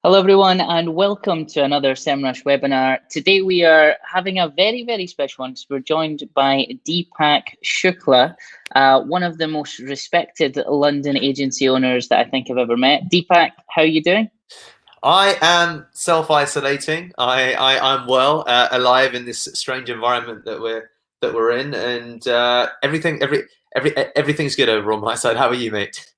Hello, everyone, and welcome to another SEMrush webinar. Today, we are having a very, very special one. We're joined by Deepak Shukla, one of the most respected London agency owners that I think I've ever met. Deepak, how are you doing? I am self-isolating. I'm well, alive in this strange environment that we're in, and everything's good over on my side. How are you, mate?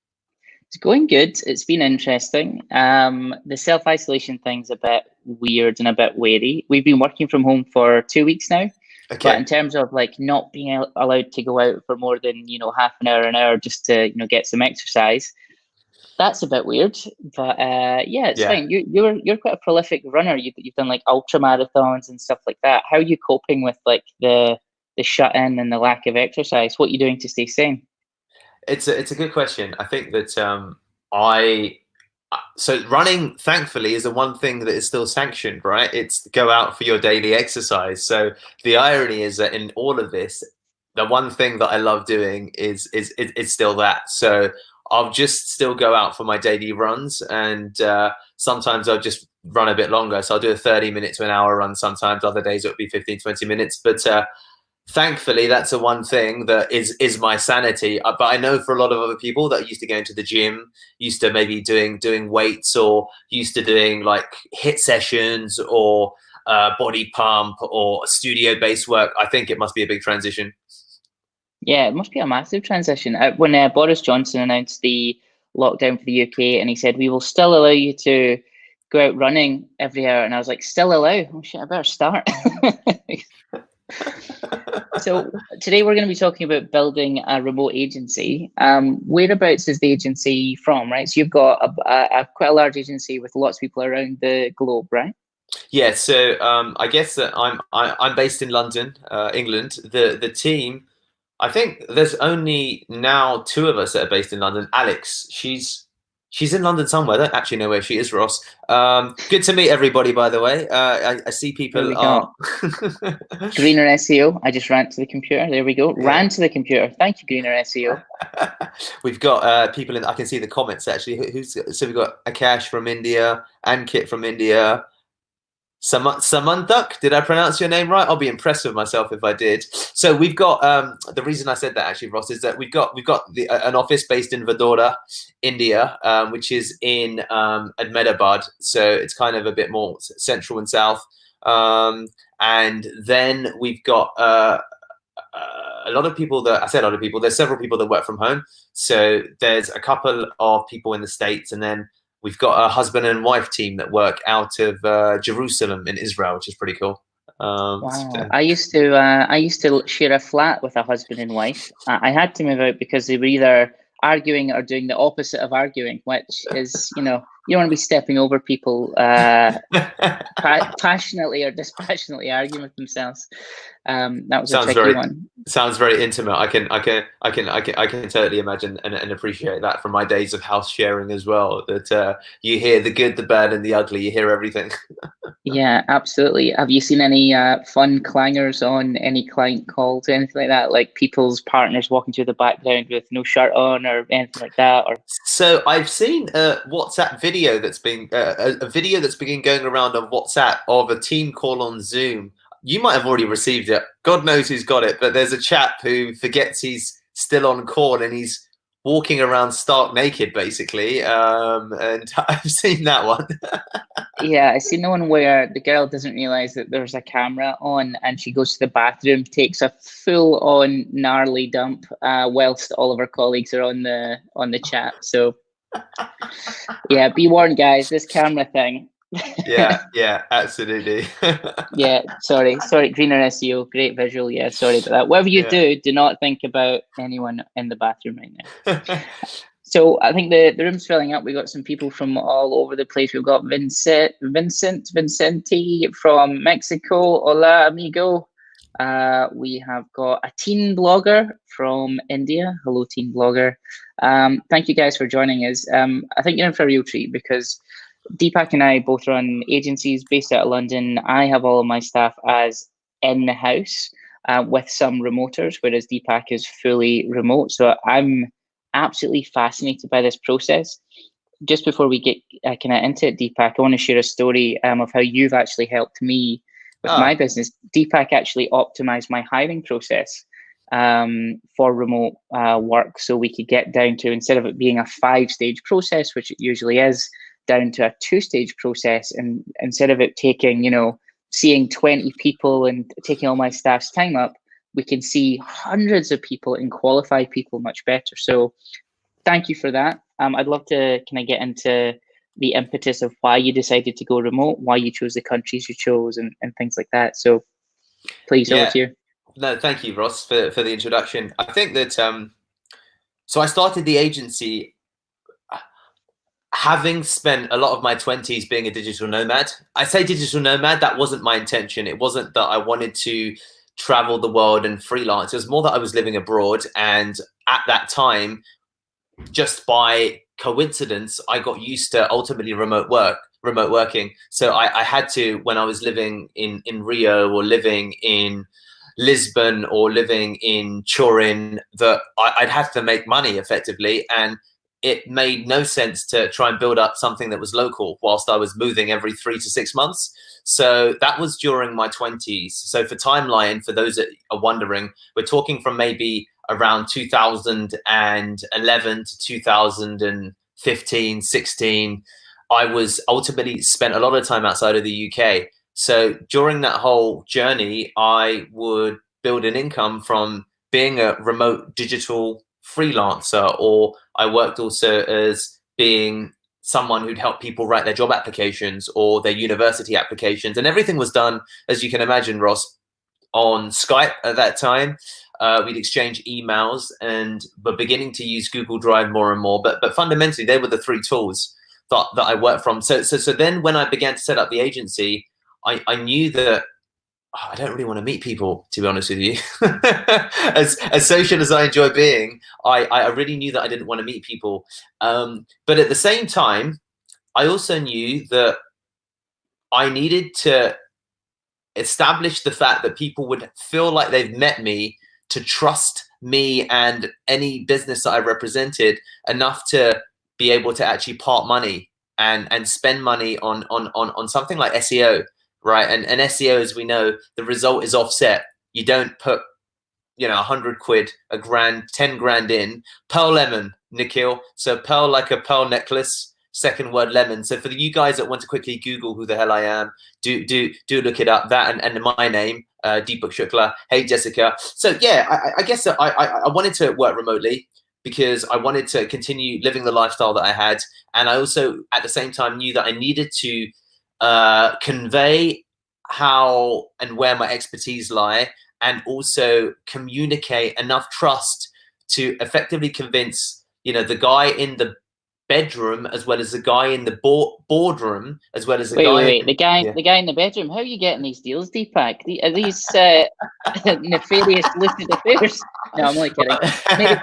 It's going good. It's been interesting. The self-isolation thing's a bit weird and a bit wary. We've been working from home for 2 weeks now, but in Okay. terms of like not being allowed to go out for more than half an hour just to get some exercise, that's a bit weird. But yeah, it's Yeah. fine. You're quite a prolific runner. You've done like ultra marathons and stuff like that. How are you coping with like the shut in and the lack of exercise? What are you doing to stay sane? It's a good question. I think that I so running, thankfully, is the one thing that is still sanctioned, right? It's go out for your daily exercise. So the irony is that in all of this, the one thing that I love doing is still that. So I'll just still go out for my daily runs, and sometimes I'll just run a bit longer. So I'll do a 30 minute to an hour run. Sometimes other days it'll be 15, 20 minutes. But thankfully, that's the one thing that is my sanity. But I know for a lot of other people that used to go into the gym, used to maybe doing weights, or used to doing like hit sessions, or body pump, or studio based work. I think it must be a big transition. Yeah, it must be a massive transition. When Boris Johnson announced the lockdown for the UK, and he said we will still allow you to go out running every hour, and I was like, still allow? Oh shit, I better start. So today we're going to be talking about building a remote agency. Whereabouts is the agency from, right? So you've got a quite a large agency with lots of people around the globe, right? Yeah, so I guess that I'm based in London, England. The team, I think there's only now two of us that are based in London. Alex, she's in London somewhere. I don't actually know where she is, Ross. Good to meet everybody, by the way. I see There people we are. go. Greener SEO. I just ran to the computer. There we go. Yeah. Ran to the computer. Thank you, Greener SEO. We've got people in. I can see the comments actually. So we've got Akash from India, Ankit from India. Samantak, did I pronounce your name right? I'll be impressed with myself if I did. So we've got the reason I said that actually, Ross, is that we've got an office based in Vadodara, India, which is in Ahmedabad. So it's kind of a bit more central and south. And then we've got a lot of people that I said a lot of people. There's several people that work from home. So there's a couple of people in the States, and then we've got a husband and wife team that work out of Jerusalem in Israel, which is pretty cool. Wow. I used to share a flat with a husband and wife. I had to move out because they were either arguing or doing the opposite of arguing, which is, you don't want to be stepping over people passionately or dispassionately arguing with themselves. That was a sounds tricky very one. sounds very intimate. I can totally imagine and appreciate that from my days of house sharing as well. That you hear the good, the bad, and the ugly. You hear everything. Yeah, absolutely. Have you seen any fun clangers on any client calls, anything like that? Like people's partners walking through the background with no shirt on or anything like that? Or So I've seen a WhatsApp video that's been a video that's been going around on WhatsApp of a team call on Zoom. You might have already received it. God knows who's got it, but there's a chap who forgets he's still on call and he's walking around stark naked, basically. And I've seen that one. yeah, I see no one where the girl doesn't realize that there's a camera on and she goes to the bathroom, takes a full on gnarly dump, whilst all of her colleagues are on the chat. So yeah, be warned, guys. This camera thing. Yeah, absolutely. Yeah, sorry, greener SEO, great visual. Yeah, sorry about that. Whatever you Yeah. do not think about anyone in the bathroom right now. So I think the room's filling up. We got some people from all over the place. We've got Vicente from Mexico. Hola, amigo. We have got a teen blogger from India. Hello, teen blogger. Thank you guys for joining us. I think you're in for a real treat because Deepak and I both run agencies based out of London. I have all of my staff as in the house with some remoters, whereas Deepak is fully remote. So I'm absolutely fascinated by this process. just before we get kind of into it, Deepak, I want to share a story of how you've actually helped me with my business. Deepak actually optimized my hiring process for remote work, so we could get down to, instead of it being a 5-stage process, which it usually is, down to a 2-stage process. And instead of it taking, seeing 20 people and taking all my staff's time up, we can see hundreds of people and qualify people much better. So thank you for that. I'd love to kind of get into the impetus of why you decided to go remote, why you chose the countries you chose, and things like that. So please, over to you. No, thank you, Ross, for the introduction. I think that, so I started the agency having spent a lot of my 20s being a digital nomad. I say digital nomad, that wasn't my intention. It wasn't that I wanted to travel the world and freelance. It was more that I was living abroad. And at that time, just by coincidence, I got used to ultimately remote working. So I had to, when I was living in Rio or living in Lisbon or living in Turin, that I'd have to make money effectively. And it made no sense to try and build up something that was local whilst I was moving every 3 to 6 months. So that was during my 20s. So for timeline, for those that are wondering, we're talking from maybe around 2011 to 2015, 16. I was ultimately spent a lot of time outside of the UK. So during that whole journey, I would build an income from being a remote digital freelancer, or I worked also as being someone who'd help people write their job applications or their university applications. And everything was done, as you can imagine, Ross, on Skype at that time. We'd exchange emails and were beginning to use Google Drive more and more. But fundamentally, they were the 3 tools that I worked from. So then when I began to set up the agency, I knew that I don't really want to meet people, to be honest with you. as social as I enjoy being, I really knew that I didn't want to meet people. But at the same time, I also knew that I needed to establish the fact that people would feel like they've met me, to trust me and any business that I represented enough to be able to actually part money and spend money on something like SEO. Right. And SEO, as we know, the result is offset. You don't put, 100 quid, a grand, 10 grand in. Pearl lemon, Nikhil. So pearl like a pearl necklace, second word lemon. So for you guys that want to quickly Google who the hell I am, do look it up. That and my name, Deepak Shukla. Hey, Jessica. So yeah, I guess that I wanted to work remotely because I wanted to continue living the lifestyle that I had. And I also, at the same time, knew that I needed to convey how and where my expertise lie, and also communicate enough trust to effectively convince, the guy in the bedroom as well as the guy in the boardroom as well as the wait, the guy in the bedroom. How are you getting these deals, Deepak? Are these nefarious listed affairs? No, I'm only kidding. Maybe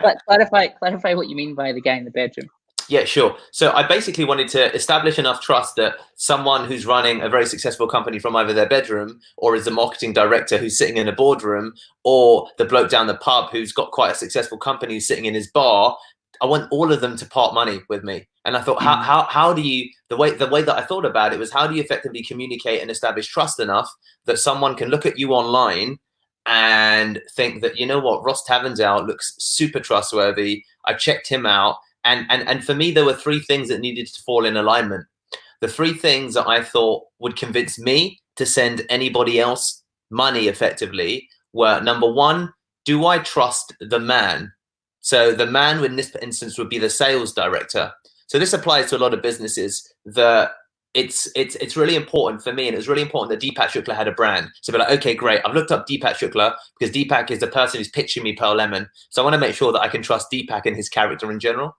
clarify what you mean by the guy in the bedroom. Yeah, sure. So I basically wanted to establish enough trust that someone who's running a very successful company from either their bedroom, or is the marketing director who's sitting in a boardroom, or the bloke down the pub who's got quite a successful company who's sitting in his bar, I want all of them to part money with me. And I thought, how do you, the way that I thought about it was, how do you effectively communicate and establish trust enough that someone can look at you online and think that, you know what, Ross Tavendale looks super trustworthy. I checked him out. And for me, there were 3 things that needed to fall in alignment. The 3 things that I thought would convince me to send anybody else money effectively were, number 1, do I trust the man? So the man in this instance would be the sales director. So this applies to a lot of businesses. It's really important for me, and it was really important that Deepak Shukla had a brand. So be like, okay, great. I've looked up Deepak Shukla because Deepak is the person who's pitching me Pearl Lemon. So I want to make sure that I can trust Deepak and his character in general.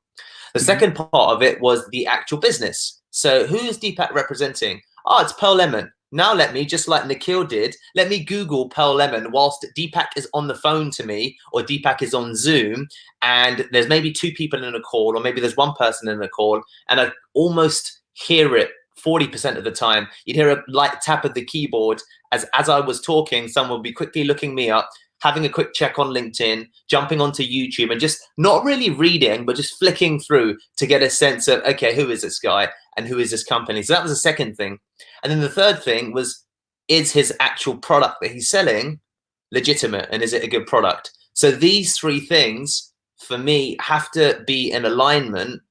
The second part of it was the actual business. So who is Deepak representing? Oh, it's Pearl Lemon. Now let me, just like Nikhil did, let me Google Pearl Lemon whilst Deepak is on the phone to me, or Deepak is on Zoom, and there's maybe 2 people in a call, or maybe there's 1 person in a call, and I almost hear it 40% of the time. You'd hear a light tap of the keyboard as I was talking. Someone would be quickly looking me up. having a quick check on LinkedIn, jumping onto YouTube and just not really reading, but just flicking through to get a sense of, okay, who is this guy and who is this company? So that was the second thing. And then the third thing was, is his actual product that he's selling legitimate, and is it a good product? So these three things for me have to be in alignment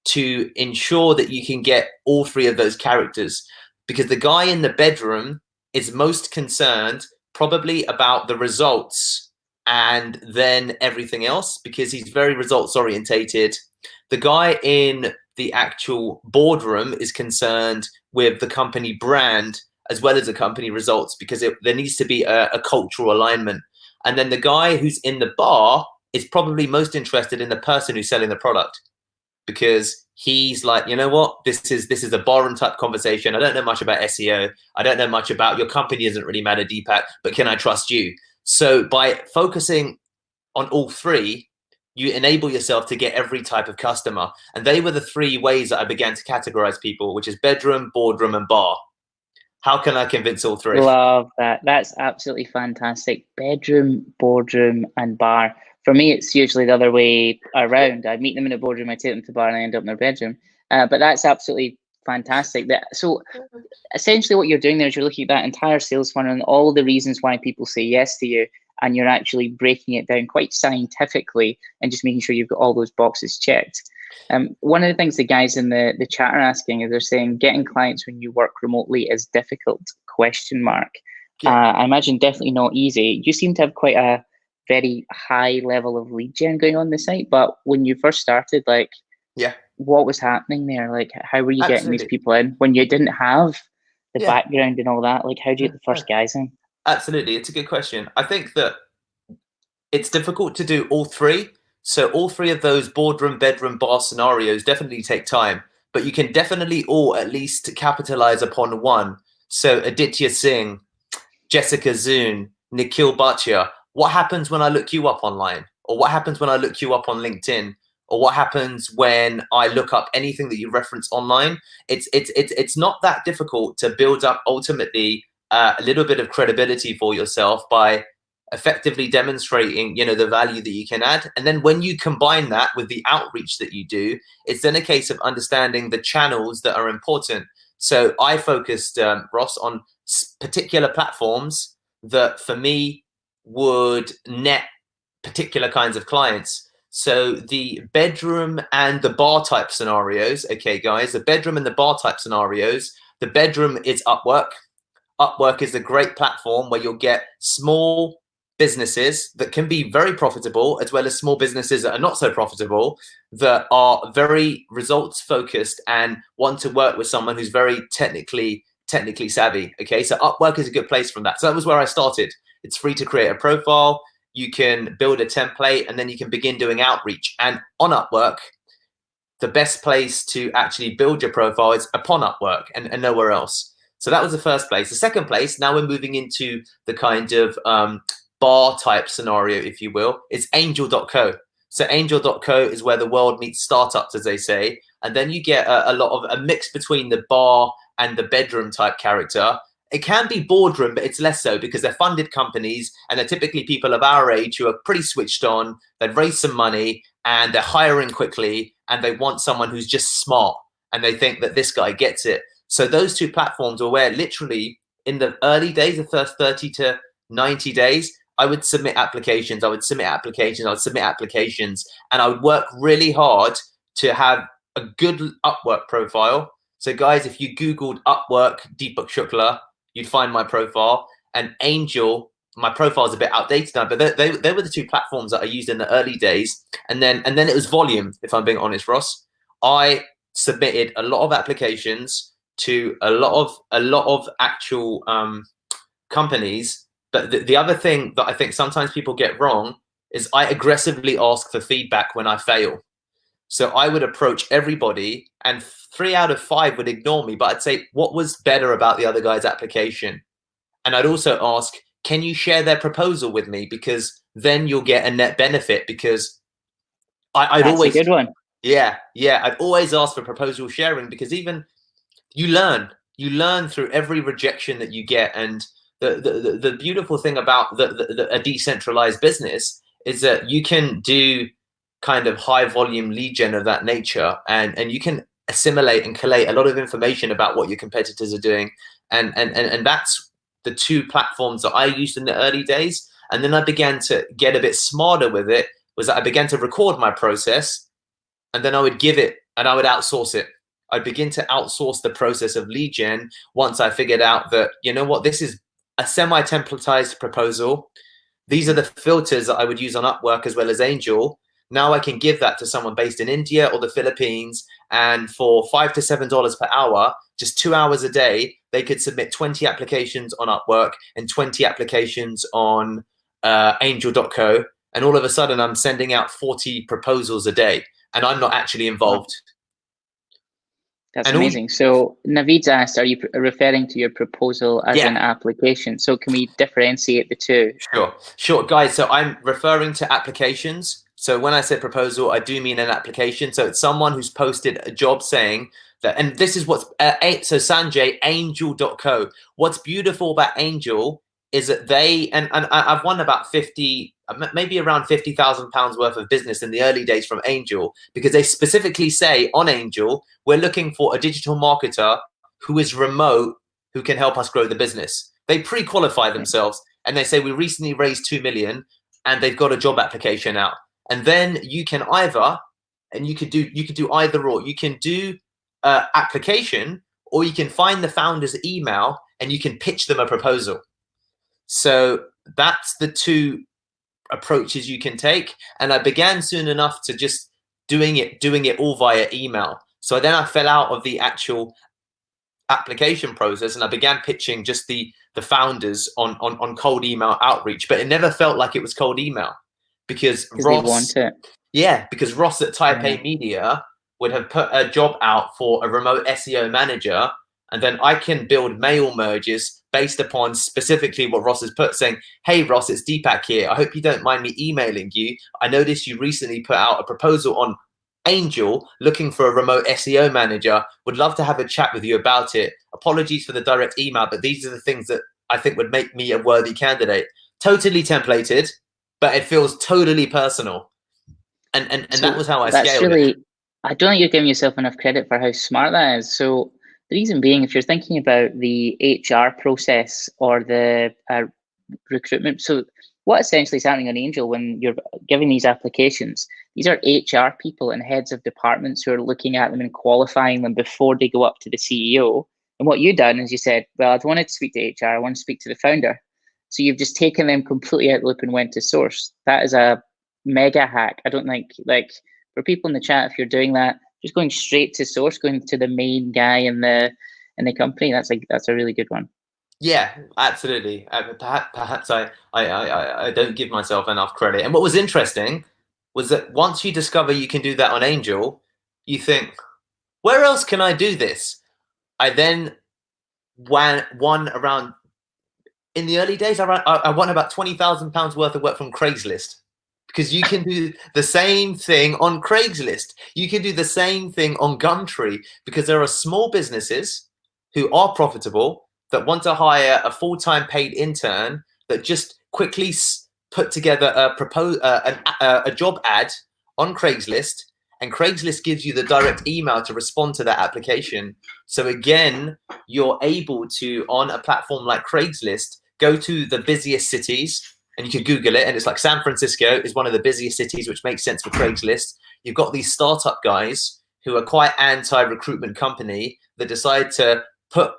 to ensure that you can get all three of those characters, because the guy in the bedroom is most concerned probably about the results and then everything else, because he's very results orientated. The guy in the actual boardroom is concerned with the company brand as well as the company results, because there needs to be a cultural alignment. And then the guy who's in the bar is probably most interested in the person who's selling the product, because he's like, you know what, this is a barroom type conversation. I don't know much about SEO. I don't know much about your company. Doesn't really matter, Deepak, but can I trust you? So by focusing on all three, you enable yourself to get every type of customer. And they were the three ways that I began to categorize people, which is bedroom, boardroom, and bar. How can I convince all three? Love that. That's absolutely fantastic. Bedroom, boardroom, and bar. For me, it's usually the other way around. I meet them in a boardroom, I take them to bar, and I end up in their bedroom. But that's absolutely fantastic. So essentially what you're doing there is you're looking at that entire sales funnel and all the reasons why people say yes to you, and you're actually breaking it down quite scientifically and just making sure you've got all those boxes checked. One of the things the guys in the chat are asking is they're saying getting clients when you work remotely is difficult, question mark. Yeah. I imagine definitely not easy. You seem to have quite a very high level of lead gen going on the site, but when you first started, like, yeah, what was happening there? Like, how were you getting Absolutely. these people in when you didn't have the Yeah. background and all that? Like, how do you get the first guys in? Absolutely. It's a good question. I think that it's difficult to do all three. So all three of those boardroom, bedroom, bar scenarios definitely take time, but you can definitely all at least capitalize upon one. So Aditya Singh, Jessica Zoon, Nikhil Bhatia, what happens when I look you up online? Or what happens when I look you up on LinkedIn? Or what happens when I look up anything that you reference online? It's not that difficult to build up ultimately a little bit of credibility for yourself by effectively demonstrating, the value that you can add. And then when you combine that with the outreach that you do, it's then a case of understanding the channels that are important. So I focused, Ross, on particular platforms that for me would net particular kinds of clients. So the bedroom and the bar type scenarios, okay, guys, the bedroom and the bar type scenarios, the bedroom is Upwork. Upwork is a great platform where you'll get small businesses that can be very profitable, as well as small businesses that are not so profitable, that are very results focused and want to work with someone who's very technically savvy. Okay, so Upwork is a good place from that. So that was where I started. It's free to create a profile. You can build a template and then you can begin doing outreach. And on Upwork, the best place to actually build your profile is upon Upwork and nowhere else. So that was the first place. The second place, now we're moving into the kind of bar type scenario, if you will, is angel.co. So angel.co is where the world meets startups, as they say. And then you get a lot of a mix between the bar and the bedroom type character. It can be boardroom, but it's less so because they're funded companies and they're typically people of our age who are pretty switched on. They've raised some money and they're hiring quickly and they want someone who's just smart and they think that this guy gets it. So those two platforms are where literally in the early days, the first 30 to 90 days, I would submit applications. And I would work really hard to have a good Upwork profile. So guys, if you Googled Upwork, Deepak Shukla, you'd find my profile. And Angel, my profile is a bit outdated now, but they were the two platforms that I used in the early days. And then it was volume, if I'm being honest, Ross. I submitted a lot of applications to a lot of actual companies. But the other thing that I think sometimes people get wrong is I aggressively ask for feedback when I fail. So I would approach everybody and 3 out of 5 would ignore me, but I'd say, what was better about the other guy's application? And I'd also ask, can you share their proposal with me? Because then you'll get a net benefit, because I'd That's always, a good one. yeah, I'd always ask for proposal sharing, because even you learn through every rejection that you get. And the beautiful thing about a decentralized business is that you can do kind of high volume lead gen of that nature, and you can assimilate and collate a lot of information about what your competitors are doing, and that's the two platforms that I used in the early days. And then I began to get a bit smarter with it, was that I began to record my process, and then I would give it and I would outsource it. I'd begin to outsource the process of lead gen once I figured out that, you know what, this is a semi-templatized proposal. These are the filters that I would use on Upwork as well as Angel. Now I can give that to someone based in India or the Philippines, and for $5 to $7 per hour, just 2 hours a day, they could submit 20 applications on Upwork and 20 applications on angel.co. And all of a sudden, I'm sending out 40 proposals a day, and I'm not actually involved. That's amazing. So Naveed's asked, are you referring to your proposal as an application? So can we differentiate the two? Sure, guys. So I'm referring to applications. So when I say proposal, I do mean an application. So it's someone who's posted a job saying that, and this is what's, so Sanjay, angel.co. What's beautiful about Angel is that they, and I've won about 50, maybe around £50,000 worth of business in the early days from Angel, because they specifically say on Angel, we're looking for a digital marketer who is remote, who can help us grow the business. They pre-qualify themselves and they say, we recently raised 2 million and they've got a job application out. And then you can either, and you could do either or. You can do application, or you can find the founder's email and you can pitch them a proposal. So that's the two approaches you can take. And I began soon enough to just doing it all via email. So then I fell out of the actual application process and I began pitching just the founders on cold email outreach. But it never felt like it was cold email, because Ross, because Ross at Taipei Media would have put a job out for a remote SEO manager, and then I can build mail merges based upon specifically what Ross has put, saying, hey Ross, it's Deepak here. I hope you don't mind me emailing you. I noticed you recently put out a proposal on Angel looking for a remote SEO manager. Would love to have a chat with you about it. Apologies for the direct email, but these are the things that I think would make me a worthy candidate. Totally templated, but it feels totally personal. And so that was how I scaled it. I don't think you're giving yourself enough credit for how smart that is. So the reason being, if you're thinking about the HR process or the recruitment, so what essentially is happening on Angel when you're giving these applications, these are HR people and heads of departments who are looking at them and qualifying them before they go up to the CEO. And what you've done is you said, well, I don't want to speak to HR, I want to speak to the founder. So you've just taken them completely out of the loop and went to source. That is a mega hack. I don't think, like, for people in the chat, if you're doing that, just going straight to source, going to the main guy in the company, that's a really good one. Yeah, absolutely. Perhaps I don't give myself enough credit. And what was interesting was that once you discover you can do that on Angel, you think, where else can I do this? I then won around, in the early days, I won about £20,000 worth of work from Craigslist. Because you can do the same thing on Craigslist. You can do the same thing on Gumtree, because there are small businesses who are profitable that want to hire a full-time paid intern that just quickly put together a job ad on Craigslist, and Craigslist gives you the direct email to respond to that application. So again, you're able to, on a platform like Craigslist, go to the busiest cities, and you can Google it, and it's like San Francisco is one of the busiest cities, which makes sense for Craigslist. You've got these startup guys who are quite anti-recruitment company that decide to put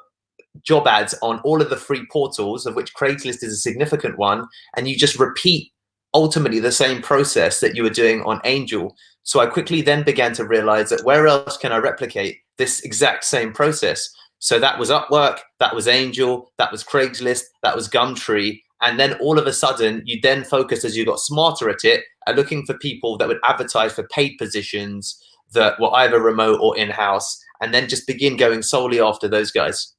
job ads on all of the free portals, of which Craigslist is a significant one, and you just repeat ultimately the same process that you were doing on Angel. So I quickly then began to realize that where else can I replicate this exact same process? So that was Upwork, that was Angel, that was Craigslist, that was Gumtree. And then all of a sudden, you then focus, as you got smarter at it, at looking for people that would advertise for paid positions that were either remote or in-house, and then just begin going solely after those guys.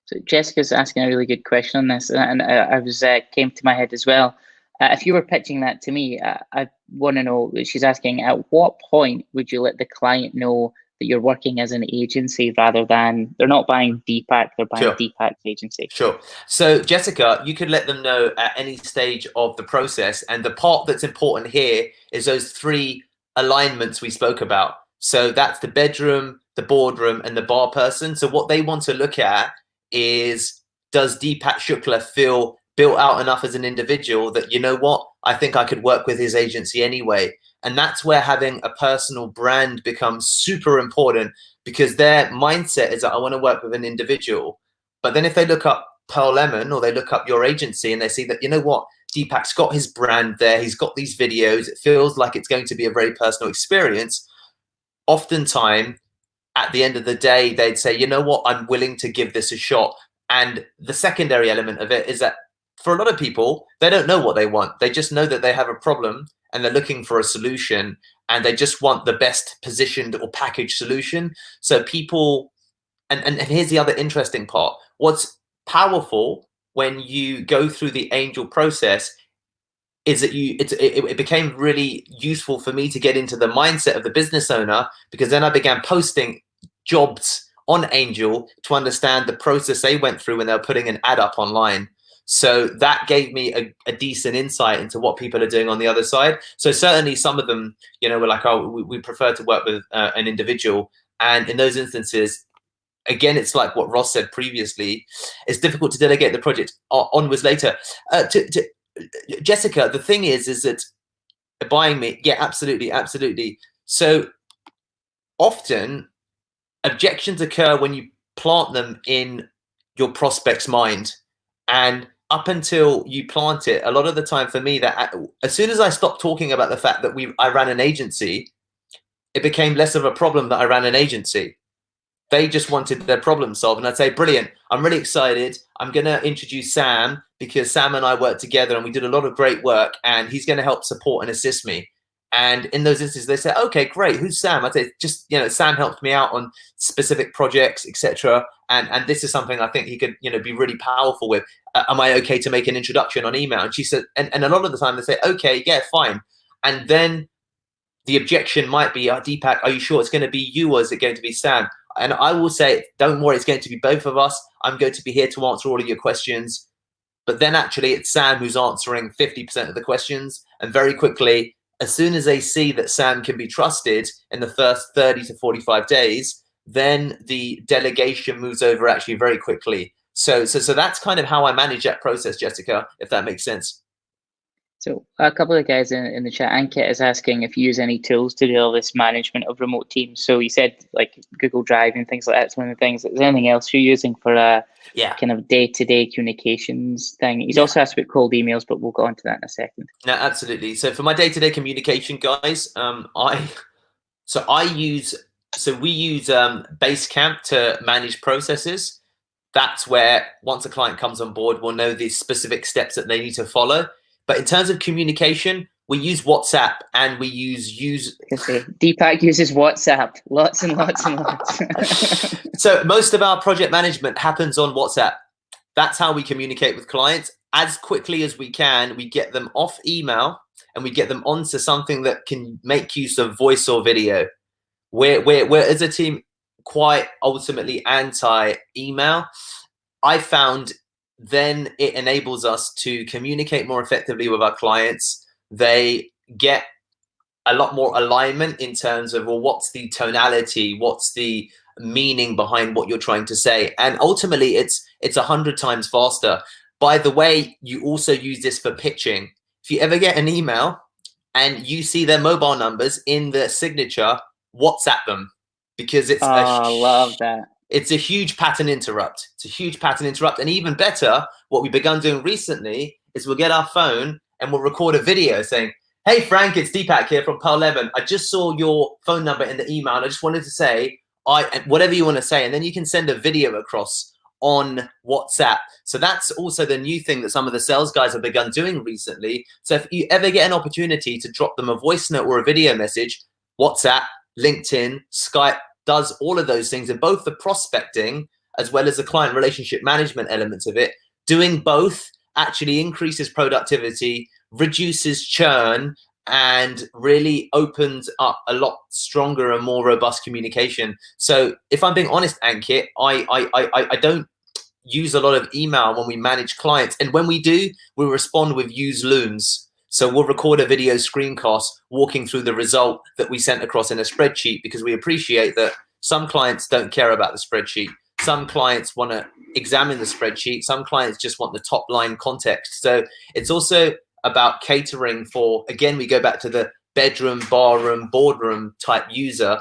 So Jessica's asking a really good question on this, and I was came to my head as well. If you were pitching that to me, I want to know, she's asking, at what point would you let the client know that you're working as an agency rather than they're not buying Deepak, they're buying Sure. Deepak's agency. Sure. So Jessica, you could let them know at any stage of the process. And the part that's important here is those 3 alignments we spoke about. So that's the bedroom, the boardroom, and the bar person. So what they want to look at is, does Deepak Shukla feel built out enough as an individual that, you know what, I think I could work with his agency anyway. And that's where having a personal brand becomes super important, because their mindset is that I want to work with an individual. But then if they look up Pearl Lemon or they look up your agency and they see that, you know what, Deepak's got his brand there, he's got these videos, it feels like it's going to be a very personal experience. Oftentimes, at the end of the day, they'd say, you know what, I'm willing to give this a shot. And the secondary element of it is that for a lot of people, they don't know what they want. They just know that they have a problem and they're looking for a solution, and they just want the best positioned or packaged solution. So people, and here's the other interesting part. What's powerful when you go through the angel process is that it became really useful for me to get into the mindset of the business owner, because then I began posting jobs on Angel to understand the process they went through when they were putting an ad up online. So that gave me a decent insight into what people are doing on the other side. So certainly some of them, you know, were like, oh, we prefer to work with an individual. And in those instances, again, it's like what Ross said previously, it's difficult to delegate the project onwards later. Jessica, the thing is that buying me, yeah, absolutely, absolutely. So often objections occur when you plant them in your prospect's mind. And up until you plant it, a lot of the time for me, that as soon as I stopped talking about the fact that I ran an agency, it became less of a problem that I ran an agency. They just wanted their problem solved. And I'd say, brilliant, I'm really excited. I'm going to introduce Sam, because Sam and I worked together and we did a lot of great work, and he's going to help support and assist me. And in those instances, they say, okay, great. Who's Sam? I'd say, just, you know, Sam helped me out on specific projects, etc. And this is something I think he could, you know, be really powerful with. Am I okay to make an introduction on email? And she said, and a lot of the time they say, okay, yeah, fine. And then the objection might be, oh, Deepak, are you sure it's going to be you, or is it going to be Sam? And I will say, don't worry, it's going to be both of us. I'm going to be here to answer all of your questions. But then actually it's Sam who's answering 50% of the questions. And very quickly, as soon as they see that Sam can be trusted in the first 30 to 45 days, then the delegation moves over actually very quickly. So that's kind of how I manage that process, Jessica, if that makes sense. So a couple of guys in the chat, Ankit is asking if you use any tools to do all this management of remote teams. So you said like Google Drive and things like that. It's one of the things. Is there anything else you're using for a kind of day-to-day communications thing? He's also asked about cold emails, but we'll go on to that in a second. No, absolutely. So for my day-to-day communication, guys, we use Basecamp to manage processes. That's where once a client comes on board, we'll know the specific steps that they need to follow. But in terms of communication, we use WhatsApp, and we use Deepak uses WhatsApp, lots and lots and lots. So most of our project management happens on WhatsApp. That's how we communicate with clients. As quickly as we can, we get them off email and we get them onto something that can make use of voice or video. We're as a team quite ultimately anti-email. I found then it enables us to communicate more effectively with our clients. They get a lot more alignment in terms of, well, what's the tonality, what's the meaning behind what you're trying to say, and ultimately it's 100 times faster. By the way, you also use this for pitching. If you ever get an email and you see their mobile numbers in the signature, WhatsApp them, because it's I love that. It's a huge pattern interrupt. It's a huge pattern interrupt. And even better, what we've begun doing recently is we'll get our phone and we'll record a video saying, hey, Frank, it's Deepak here from Pearl Lemon. I just saw your phone number in the email, and I just wanted to say, whatever you want to say. And then you can send a video across on WhatsApp. So that's also the new thing that some of the sales guys have begun doing recently. So if you ever get an opportunity to drop them a voice note or a video message, WhatsApp, LinkedIn, Skype, does all of those things, and both the prospecting as well as the client relationship management elements of it. Doing both actually increases productivity, reduces churn, and really opens up a lot stronger and more robust communication. So if I'm being honest, Ankit, I don't use a lot of email when we manage clients. And when we do, we respond with use looms. So we'll record a video screencast walking through the result that we sent across in a spreadsheet, because we appreciate that some clients don't care about the spreadsheet. Some clients want to examine the spreadsheet. Some clients just want the top line context. So it's also about catering for, again, we go back to the bedroom, barroom, boardroom type user.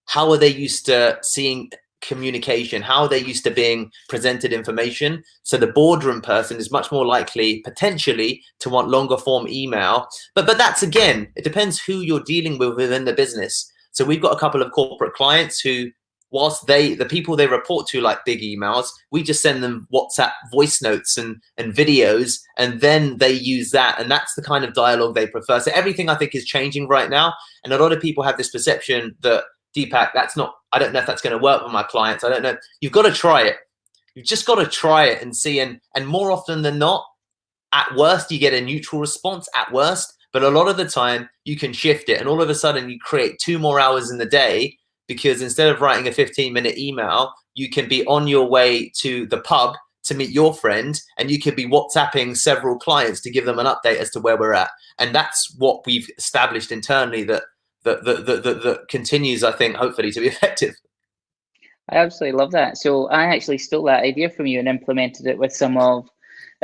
How are they used to seeing communication? How are they used to being presented information? So the boardroom person is much more likely potentially to want longer form email. But that's, again, it depends who you're dealing with within the business. So we've got a couple of corporate clients who, whilst the people they report to like big emails, we just send them WhatsApp voice notes and videos, and then they use that, and that's the kind of dialogue they prefer. So everything, I think, is changing right now, and a lot of people have this perception that, Deepak, that's not, I don't know if that's going to work with my clients. I don't know. You've got to try it. You've just got to try it and see. And more often than not, at worst, you get a neutral response at worst. But a lot of the time, you can shift it. And all of a sudden, you create 2 more hours in the day, because instead of writing a 15-minute email, you can be on your way to the pub to meet your friend, and you could be WhatsApping several clients to give them an update as to where we're at. And that's what we've established internally that continues, I think, hopefully, to be effective. I absolutely love that. So I actually stole that idea from you and implemented it with some of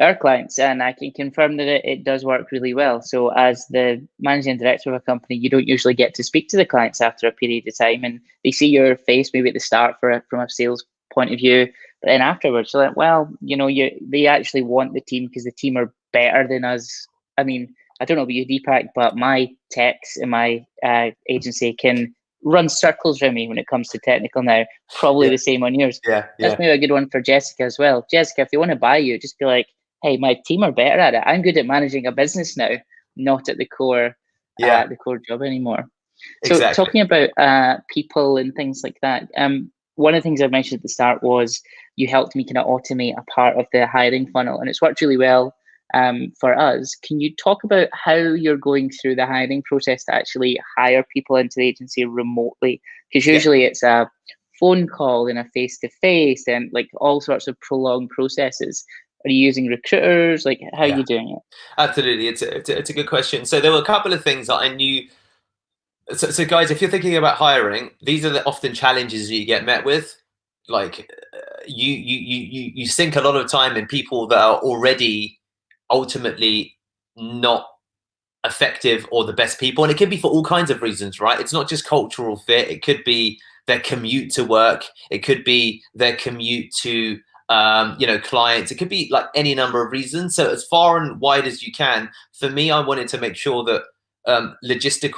our clients, and I can confirm that it does work really well. So as the managing director of a company, you don't usually get to speak to the clients after a period of time, and they see your face maybe at the start from a sales point of view, but then afterwards they're like, well, they actually want the team because the team are better than us. I mean, I don't know about you, Deepak, but my techs in my agency can run circles around me when it comes to technical now. Probably the same on yours. Yeah. That's maybe a good one for Jessica as well. Jessica, if they want to buy you, just be like, hey, my team are better at it. I'm good at managing a business now, not at the core job anymore. So Exactly. talking about people and things like that, one of the things I mentioned at the start was you helped me kind of automate a part of the hiring funnel, and it's worked really well for us. Can you talk about how you're going through the hiring process to actually hire people into the agency remotely? Because usually it's a phone call and a face-to-face and like all sorts of prolonged processes. Are you using recruiters? Like, how are you doing it? Absolutely. It's a good question. So there were a couple of things that I knew. So guys, if you're thinking about hiring, these are the often challenges you get met with. Like you sink a lot of time in people that are already ultimately not effective or the best people. And it could be for all kinds of reasons, right? It's not just cultural fit. It could be their commute to work. It could be their commute to clients. It could be like any number of reasons. So as far and wide as you can, for me, I wanted to make sure that the logistics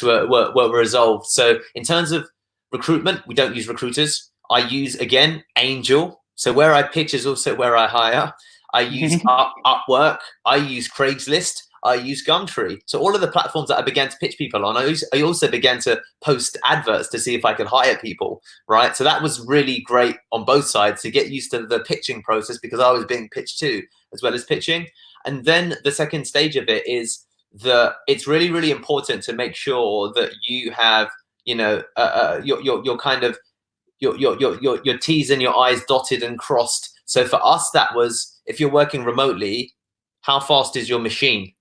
were resolved. So in terms of recruitment, we don't use recruiters. I use, again, Angel. So where I pitch is also where I hire. I use Upwork. I use Craigslist. I use Gumtree. So all of the platforms that I began to pitch people on, I also began to post adverts to see if I could hire people, right? So that was really great on both sides to get used to the pitching process, because I was being pitched too, as well as pitching. And then the second stage of it is it's really, really important to make sure that you have, your kind of your T's and your I's dotted and crossed. So for us, that was, if you're working remotely, how fast is your machine?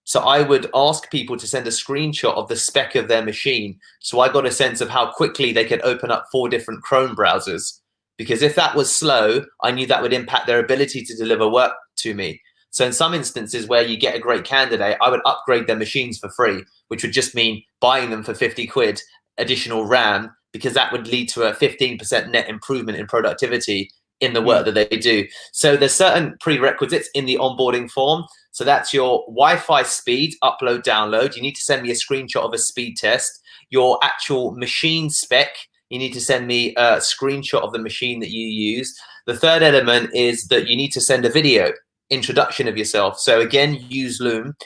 So I would ask people to send a screenshot of the spec of their machine. So I got a sense of how quickly they could open up 4 different Chrome browsers. Because if that was slow, I knew that would impact their ability to deliver work to me. So in some instances where you get a great candidate, I would upgrade their machines for free, which would just mean buying them for 50 quid additional RAM, because that would lead to a 15% net improvement in productivity in the work that they do. So there's certain prerequisites in the onboarding form. So that's your Wi-Fi speed, upload, download. You need to send me a screenshot of a speed test. Your actual machine spec, you need to send me a screenshot of the machine that you use. The third element is that you need to send a video introduction of yourself. So again, use Loom.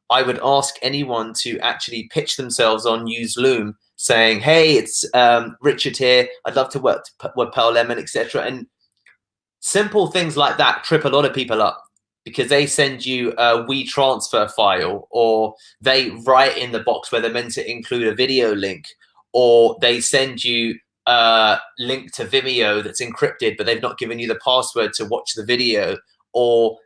I would ask anyone to actually pitch themselves on Use Loom, saying, hey, it's Richard here. I'd love to work with Pearl Lemon, etc. And simple things like that trip a lot of people up. because they send you a WeTransfer file, or they write in the box where they're meant to include a video link, or they send you a link to Vimeo that's encrypted, but they've not given you the password to watch the video, or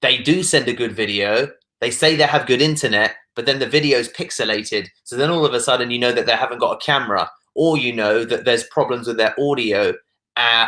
they do send a good video, they say they have good internet, but then the video is pixelated. So then all of a sudden you know that they haven't got a camera, or you know that there's problems with their audio,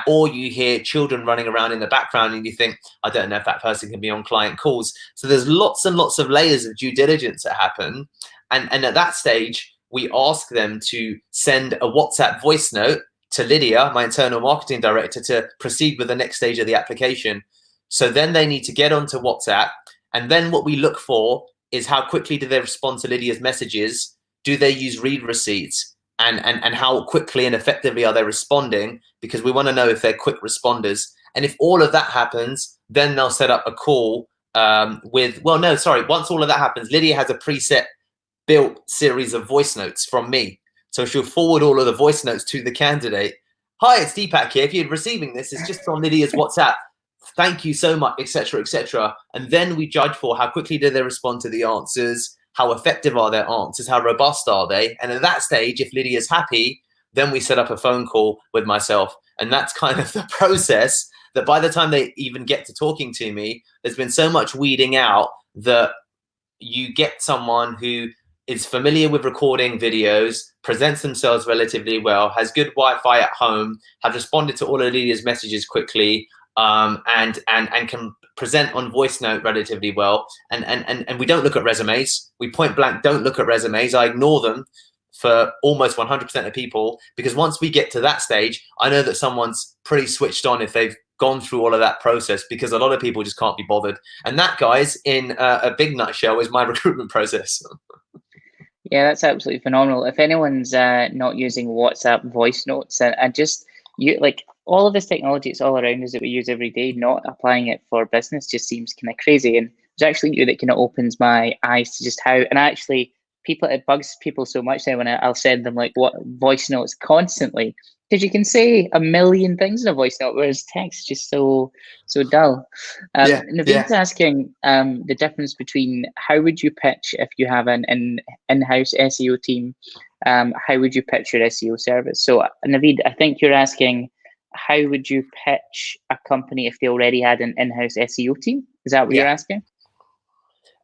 or you hear children running around in the background and you think, I don't know if that person can be on client calls. So there's lots and lots of layers of due diligence that happen. And at that stage, we ask them to send a WhatsApp voice note to Lydia, my internal marketing director, to proceed with the next stage of the application. So then they need to get onto WhatsApp. And then what we look for is how quickly do they respond to Lydia's messages? Do they use read receipts? And how quickly and effectively are they responding? Because we want to know if they're quick responders. And if all of that happens, then they'll set up a call once all of that happens, Lydia has a preset built series of voice notes from me. So she'll forward all of the voice notes to the candidate. Hi, it's Deepak here. If you're receiving this, it's just from Lydia's WhatsApp. Thank you so much, etc., etc. And then we judge for how quickly do they respond to the answers, how effective are their answers, how robust are they? And at that stage, if Lydia's happy, then we set up a phone call with myself. And that's kind of the process that by the time they even get to talking to me, there's been so much weeding out that you get someone who is familiar with recording videos, presents themselves relatively well, has good Wi-Fi at home, have responded to all of Lydia's messages quickly, and can present on voice note relatively well. And we don't look at resumes. We point blank don't look at resumes. I ignore them for almost 100% of people, because once we get to that stage, I know that someone's pretty switched on if they've gone through all of that process, because a lot of people just can't be bothered. And that, guys, in a big nutshell, is my recruitment process. Yeah, that's absolutely phenomenal. If anyone's not using WhatsApp voice notes, and just like all of this technology, it's all around us that we use every day, not applying it for business just seems kind of crazy. And it's actually you that kind of opens my eyes to just how, and actually it bugs people so much now when I'll send them like what voice notes constantly, because you can say a million things in a voice note, whereas text is just so dull. Naveen's asking the difference between how would you pitch if you have an in-house SEO team, how would you pitch your SEO service? So Naveed, I think you're asking, how would you pitch a company if they already had an in-house SEO team? Is that what you're asking?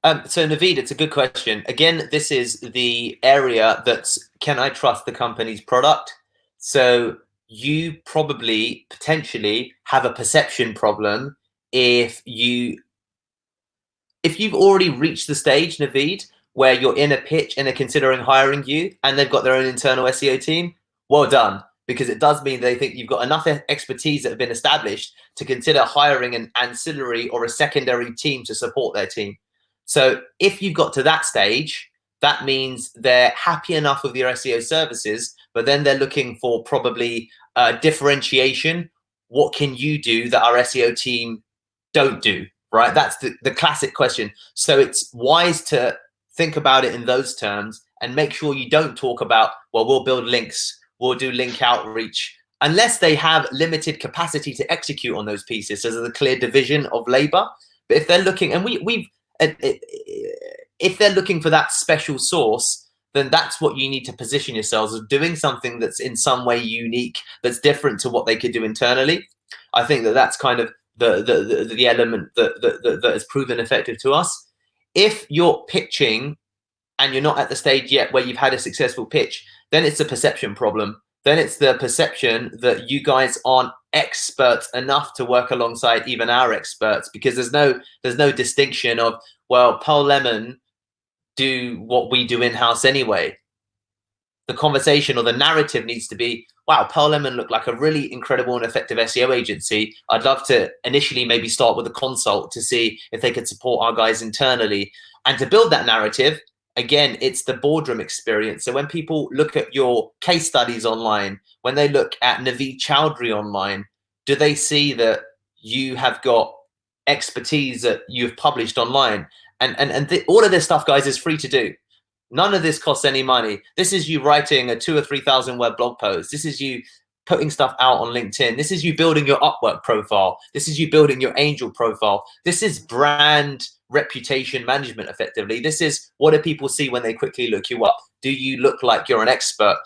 So Naveed, it's a good question. Again, this is the area that's, can I trust the company's product? So you probably potentially have a perception problem if you've already reached the stage, Naveed, where you're in a pitch and they're considering hiring you and they've got their own internal SEO team. Well done, because it does mean they think you've got enough expertise that have been established to consider hiring an ancillary or a secondary team to support their team. So if you've got to that stage, that means they're happy enough with your SEO services, but then they're looking for probably differentiation. What can you do that our SEO team don't do, right? That's the classic question. So it's wise to think about it in those terms and make sure you don't talk about, well, we'll build links, we'll do link outreach, unless they have limited capacity to execute on those pieces. So there's a clear division of labor. But if they're looking, and if they're looking for that special source, then that's what you need to position yourselves as, doing something that's in some way unique, that's different to what they could do internally. I think that that's kind of the element that has proven effective to us. If you're pitching and you're not at the stage yet where you've had a successful pitch, then it's a perception problem. Then it's the perception that you guys aren't experts enough to work alongside even our experts, because there's no distinction of, well, Pearl Lemon do what we do in-house anyway. The conversation or the narrative needs to be, wow, Pearl Lemon look like a really incredible and effective SEO agency. I'd love to initially maybe start with a consult to see if they could support our guys internally. And to build that narrative, again, it's the boardroom experience. So when people look at your case studies online, when they look at Naveed Chowdhury online, do they see that you have got expertise that you've published online? And all of this stuff, guys, is free to do. None of this costs any money. This is you writing a 2,000 or 3,000 word blog post. This is you putting stuff out on LinkedIn. This is you building your Upwork profile. This is you building your Angel profile. This is brand reputation management effectively. This is what do people see when they quickly look you up? Do you look like you're an expert?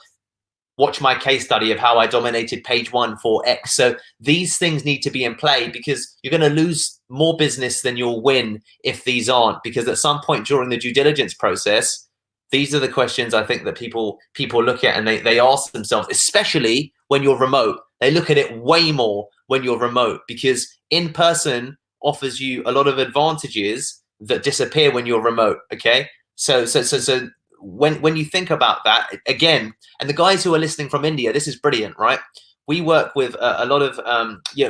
Watch my case study of how I dominated page 1 for X. So these things need to be in play, because you're going to lose more business than you'll win if these aren't, because at some point during the due diligence process, these are the questions I think that people look at, and they ask themselves, especially when you're remote. They look at it way more when you're remote, because in person offers you a lot of advantages that disappear when you're remote. Okay. So when you think about that again, and the guys who are listening from India, this is brilliant, right? We work with a lot of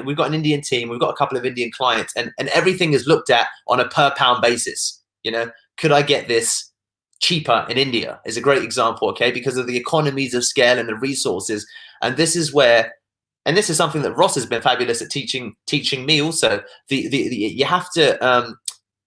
we've got an Indian team, we've got a couple of Indian clients, and everything is looked at on a per pound basis. Could I get this cheaper in India is a great example, okay, because of the economies of scale and the resources. And this is where, and this is something that Ross has been fabulous at teaching me also. You have to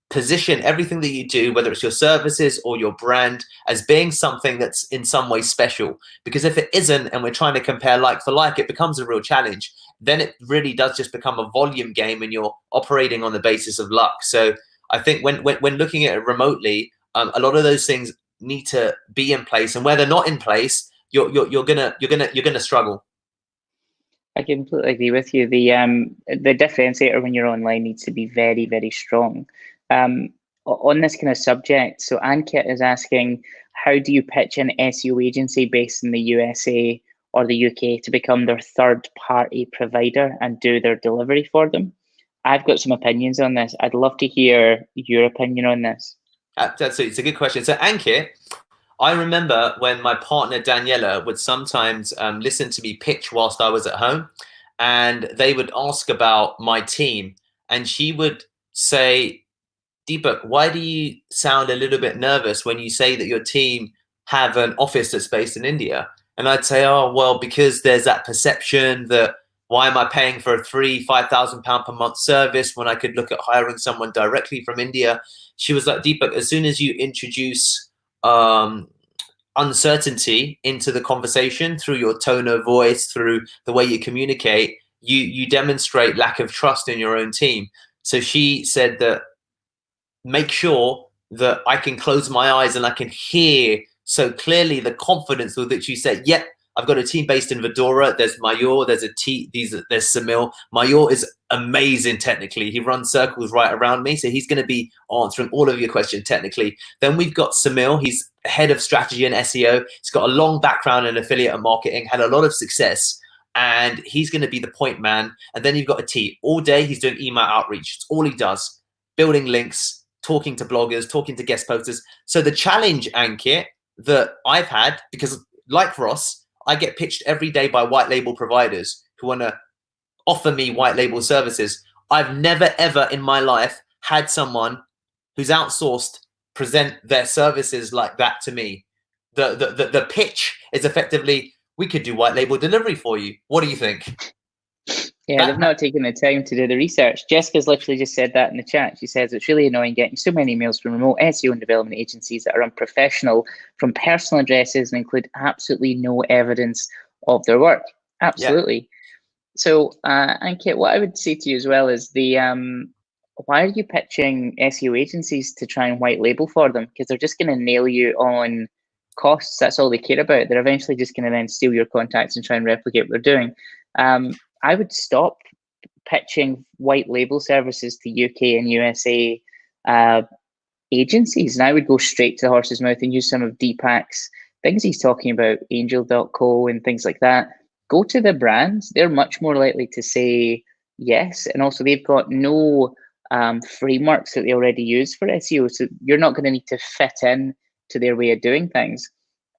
position everything that you do, whether it's your services or your brand, as being something that's in some way special. Because if it isn't, and we're trying to compare like for like, it becomes a real challenge. Then it really does just become a volume game, and you're operating on the basis of luck. So I think when looking at it remotely, a lot of those things need to be in place, and where they're not in place, you're gonna struggle. I completely agree with you. The differentiator when you're online needs to be very, very strong. On this kind of subject, so Ankit is asking, how do you pitch an SEO agency based in the USA or the UK to become their third-party provider and do their delivery for them? I've got some opinions on this. I'd love to hear your opinion on this. It's a good question. So Ankit, I remember when my partner Daniela would sometimes listen to me pitch whilst I was at home, and they would ask about my team, and she would say, Deepak, why do you sound a little bit nervous when you say that your team have an office that's based in India? And I'd say, oh, well, because there's that perception that why am I paying for a £5,000 per month service when I could look at hiring someone directly from India? She was like, Deepak, as soon as you introduce uncertainty into the conversation through your tone of voice, through the way you communicate, you demonstrate lack of trust in your own team. So she said that make sure that I can close my eyes and I can hear so clearly the confidence with which you said, yep, I've got a team based in Vidura. There's Mayur, there's Samil. Mayur is amazing technically. He runs circles right around me. So he's going to be answering all of your questions technically. Then we've got Samil. He's head of strategy and SEO. He's got a long background in affiliate and marketing, had a lot of success, and he's going to be the point man. And then you've got a T. All day he's doing email outreach. It's all he does. Building links, talking to bloggers, talking to guest posters. So the challenge, Ankit, that I've had, because like Ross, I get pitched every day by white label providers who want to offer me white label services. I've never, ever in my life had someone who's outsourced present their services like that to me. The pitch is effectively, we could do white label delivery for you. What do you think? Yeah, they've not taken the time to do the research. Jessica's literally just said that in the chat. She says it's really annoying getting so many emails from remote SEO and development agencies that are unprofessional, from personal addresses, and include absolutely no evidence of their work. Absolutely. Yeah. So, Ankit, what I would say to you as well is why are you pitching SEO agencies to try and white label for them? Because they're just going to nail you on costs. That's all they care about. They're eventually just going to then steal your contacts and try and replicate what they're doing. I would stop pitching white label services to UK and USA agencies, and I would go straight to the horse's mouth and use some of Deepak's things he's talking about, angel.co and things like that. Go to the brands. They're much more likely to say yes. And also they've got no frameworks that they already use for SEO. So you're not going to need to fit in to their way of doing things.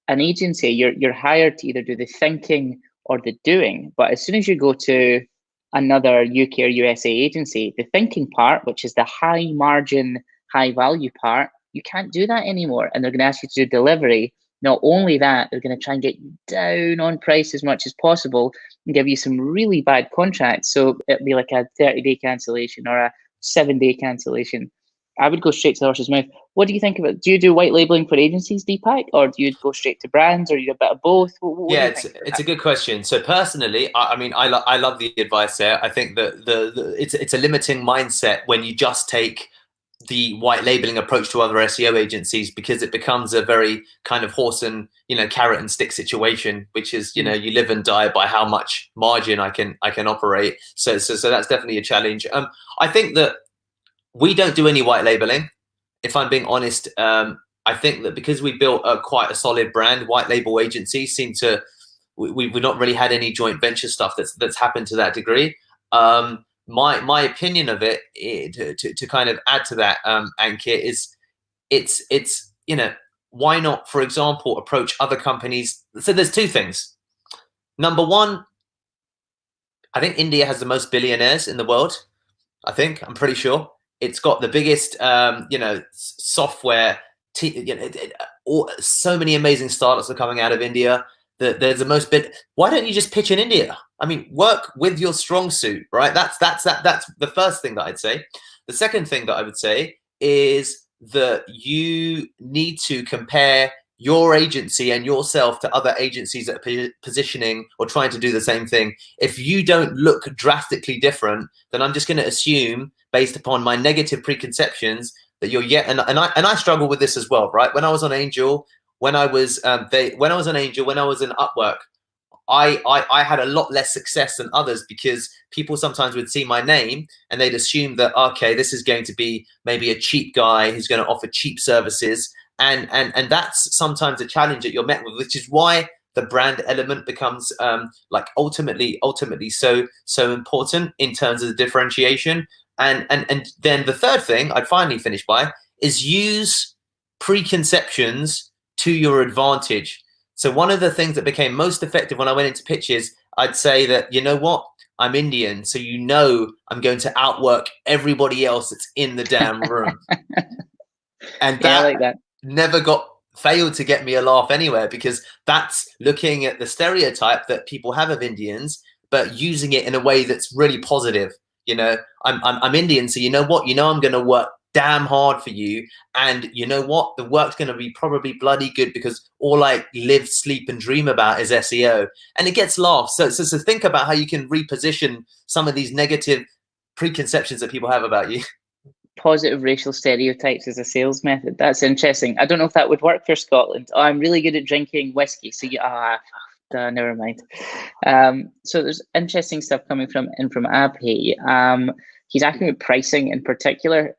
An agency, you're hired to either do the thinking or the doing. But as soon as you go to another UK or USA agency, the thinking part, which is the high margin, high value part, you can't do that anymore. And they're going to ask you to do delivery. Not only that, they're going to try and get you down on price as much as possible and give you some really bad contracts. So it'll be like a 30-day cancellation or a 7-day cancellation. I would go straight to the horse's mouth. What do you think about? Do you do white labeling for agencies, Deepak, or do you go straight to brands, or you do a bit of both? What do Yeah, you think about it's a good question. So personally, I mean, I love the advice there. I think that it's a limiting mindset when you just take the white labeling approach to other SEO agencies, because it becomes a very kind of horse and, you know, carrot and stick situation, which is, you know, you live and die by how much margin I can operate. So that's definitely a challenge. I think that we don't do any white labeling, if I'm being honest. I think that because we built quite a solid brand, white label agencies seem to, we've not really had any joint venture stuff that's happened to that degree. My opinion of it, to kind of add to that, Ankit, is it's you know, why not, for example, approach other companies? So there's two things. Number one, I think India has the most billionaires in the world. I'm pretty sure it's got the biggest, you know, software. You know, so many amazing startups are coming out of India. There's the most bit. Why don't you just pitch in India? I mean, work with your strong suit, right? That's the first thing that I'd say. The second thing that I would say is that you need to compare your agency and yourself to other agencies that are positioning or trying to do the same thing. If you don't look drastically different, then I'm just going to assume, based upon my negative preconceptions, that you're and I struggle with this as well, right? When I was on Angel, when I was in Upwork, I had a lot less success than others, because people sometimes would see my name and they'd assume that, okay, this is going to be maybe a cheap guy who's going to offer cheap services. And that's sometimes a challenge that you're met with, which is why the brand element becomes like ultimately so important in terms of the differentiation. And then the third thing I'd finally finish by is use preconceptions to your advantage. So one of the things that became most effective when I went into pitches, I'd say that, you know what, I'm Indian, so you know I'm going to outwork everybody else that's in the damn room. And yeah, I like that. Never failed to get me a laugh anywhere, because that's looking at the stereotype that people have of Indians, but using it in a way that's really positive. You know, I'm Indian, so you know what, you know, I'm going to work damn hard for you, and you know what, the work's going to be probably bloody good, because all I live, sleep, and dream about is SEO, and it gets laughs. So think about how you can reposition some of these negative preconceptions that people have about you. Positive racial stereotypes as a sales method. That's interesting. I don't know if that would work for Scotland. Oh, I'm really good at drinking whiskey, so never mind. So there's interesting stuff coming from Abhi. He's asking about pricing in particular.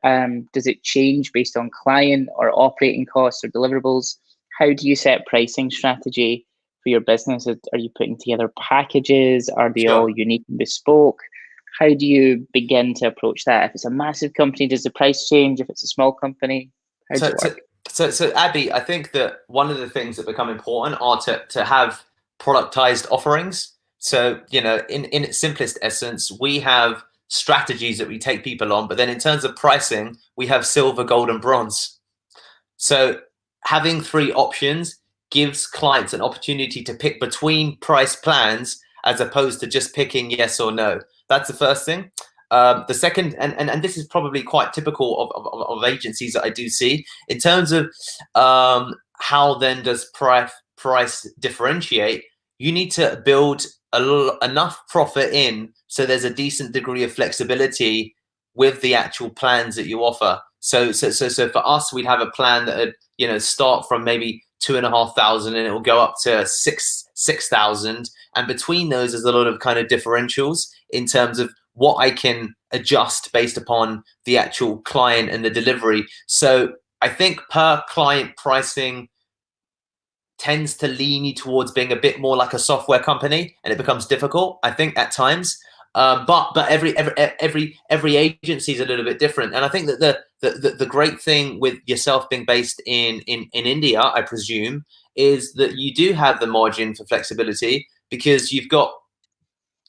Does it change based on client or operating costs or deliverables? How do you set pricing strategy for your business? Are you putting together packages? Are they all unique and bespoke? How do you begin to approach that? If it's a massive company, does the price change? If it's a small company, how does it work? So Abby, I think that one of the things that become important are to have productized offerings. So, you know, in its simplest essence, we have strategies that we take people on, but then in terms of pricing, we have silver, gold, and bronze. So having three options gives clients an opportunity to pick between price plans, as opposed to just picking yes or no. That's the first thing. The second, and this is probably quite typical of agencies that I do see, in terms of how then does price differentiate. You need to build enough profit in, so there's a decent degree of flexibility with the actual plans that you offer. So for us, we'd have a plan that would, you know, start from maybe 2,500 and it will go up to 6,000. And between those, there's a lot of kind of differentials in terms of what I can adjust based upon the actual client and the delivery. So I think per client pricing tends to lean you towards being a bit more like a software company, and it becomes difficult, I think, at times. But every agency is a little bit different, and I think that the great thing with yourself being based in India, I presume, is that you do have the margin for flexibility, because you've got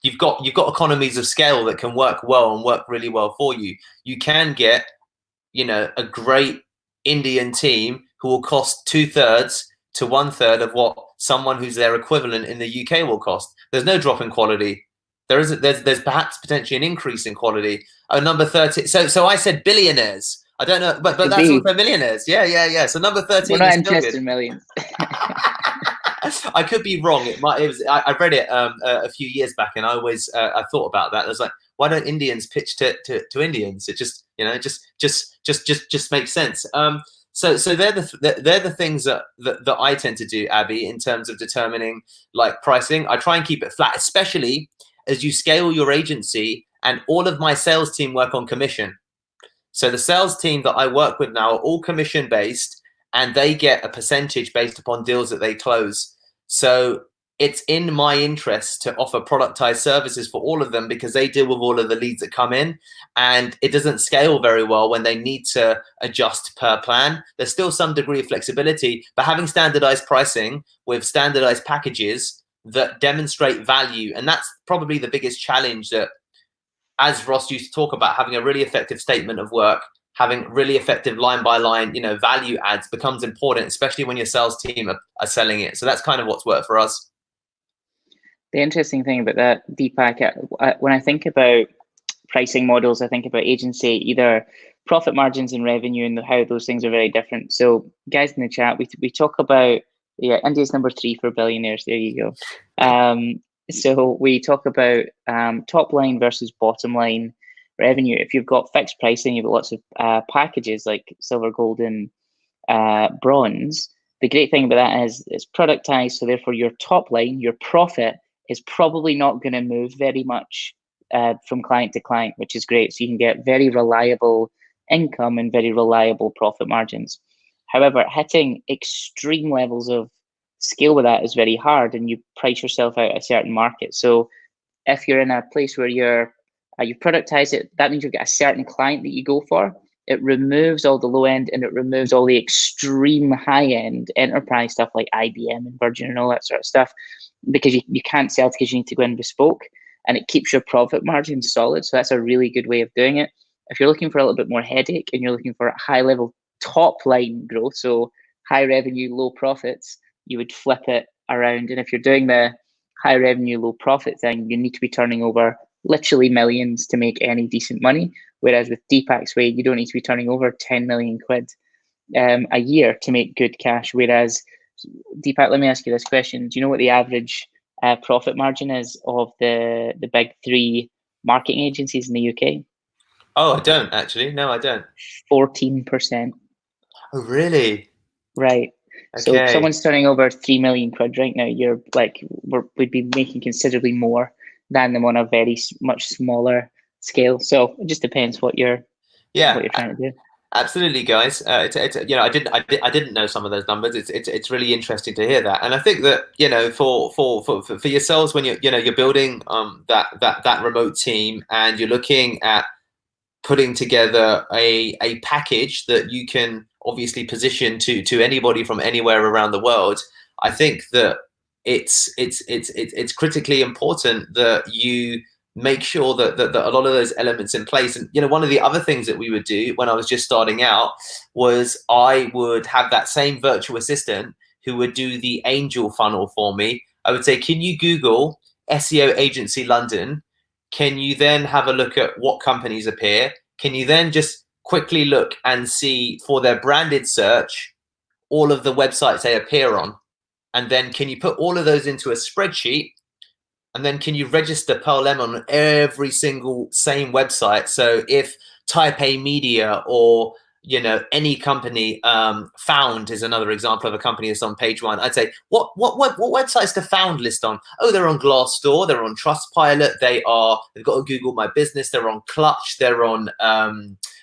economies of scale that can work well and work really well for you. You can get, you know, a great Indian team who will cost 2/3 to 1/3 of what someone who's their equivalent in the UK will cost. There's no drop in quality. There's perhaps potentially an increase in quality. Number 30. So I said billionaires. I don't know, but Could that's be. also millionaires. Yeah. So number We're 13 not is still interested good. in millions. I could be wrong. I read it a few years back, and I thought about that. I was like, why don't Indians pitch to Indians? It just, just makes sense. So they're the things that I tend to do, Abby, in terms of determining like pricing. I try and keep it flat, especially as you scale your agency, and all of my sales team work on commission. So the sales team that I work with now are all commission based, and they get a percentage based upon deals that they close. So it's in my interest to offer productized services for all of them, because they deal with all of the leads that come in, and it doesn't scale very well when they need to adjust per plan. There's still some degree of flexibility, but having standardized pricing with standardized packages that demonstrate value, and that's probably the biggest challenge, that as Ross used to talk about, having a really effective statement of work, having really effective line by line, value adds becomes important, especially when your sales team are selling it. So that's kind of what's worked for us. The interesting thing about that, Deepak, when I think about pricing models, I think about agency, either profit margins and revenue, and how those things are very different. So guys in the chat, we talk about, India's number 3 for billionaires. There you go. So we talk about top line versus bottom line revenue. If you've got fixed pricing, you've got lots of packages like silver, gold, and bronze. The great thing about that is it's productized, so therefore your top line, your profit, is probably not going to move very much from client to client, which is great. So you can get very reliable income and very reliable profit margins. However, hitting extreme levels of scale with that is very hard, and you price yourself out a certain market. So if you're in a place where you productize it, that means you've got a certain client that you go for. It removes all the low end, and it removes all the extreme high end enterprise stuff like IBM and Virgin and all that sort of stuff, because you can't sell it, because you need to go in bespoke, and it keeps your profit margin solid. So that's a really good way of doing it. If you're looking for a little bit more headache and you're looking for high level top line growth, so high revenue, low profits, you would flip it around. And if you're doing the high revenue, low profit thing, you need to be turning over literally millions to make any decent money. Whereas with Deepak's way, you don't need to be turning over 10 million quid a year to make good cash. Whereas, Deepak, let me ask you this question. Do you know what the average profit margin is of the big 3 marketing agencies in the UK? Oh, I don't actually. No, I don't. 14%. Oh, really? Right. Okay. So if someone's turning over 3 million quid right now, you're like, we'd be making considerably more than them on a very much smaller scale. So it just depends what you're trying to do. Absolutely, guys. I didn't know some of those numbers. It's really interesting to hear that, and I think that for yourselves, when you're building that remote team, and you're looking at putting together a package that you can obviously position to anybody from anywhere around the world, I think that it's critically important that you make sure that a lot of those elements in place. And one of the other things that we would do when I was just starting out was I would have that same virtual assistant who would do the angel funnel for me. I would say, can you Google SEO agency London? Can you then have a look at what companies appear? Can you then just quickly look and see for their branded search all of the websites they appear on? And then can you put all of those into a spreadsheet? And then can you register Pearl Lemon on every single same website? So if Type A Media or any company, Found is another example of a company that's on page 1. I'd say, what websites do Found list on? Oh, they're on Glassdoor, they're on Trustpilot, they've got a Google My Business, they're on Clutch, they're on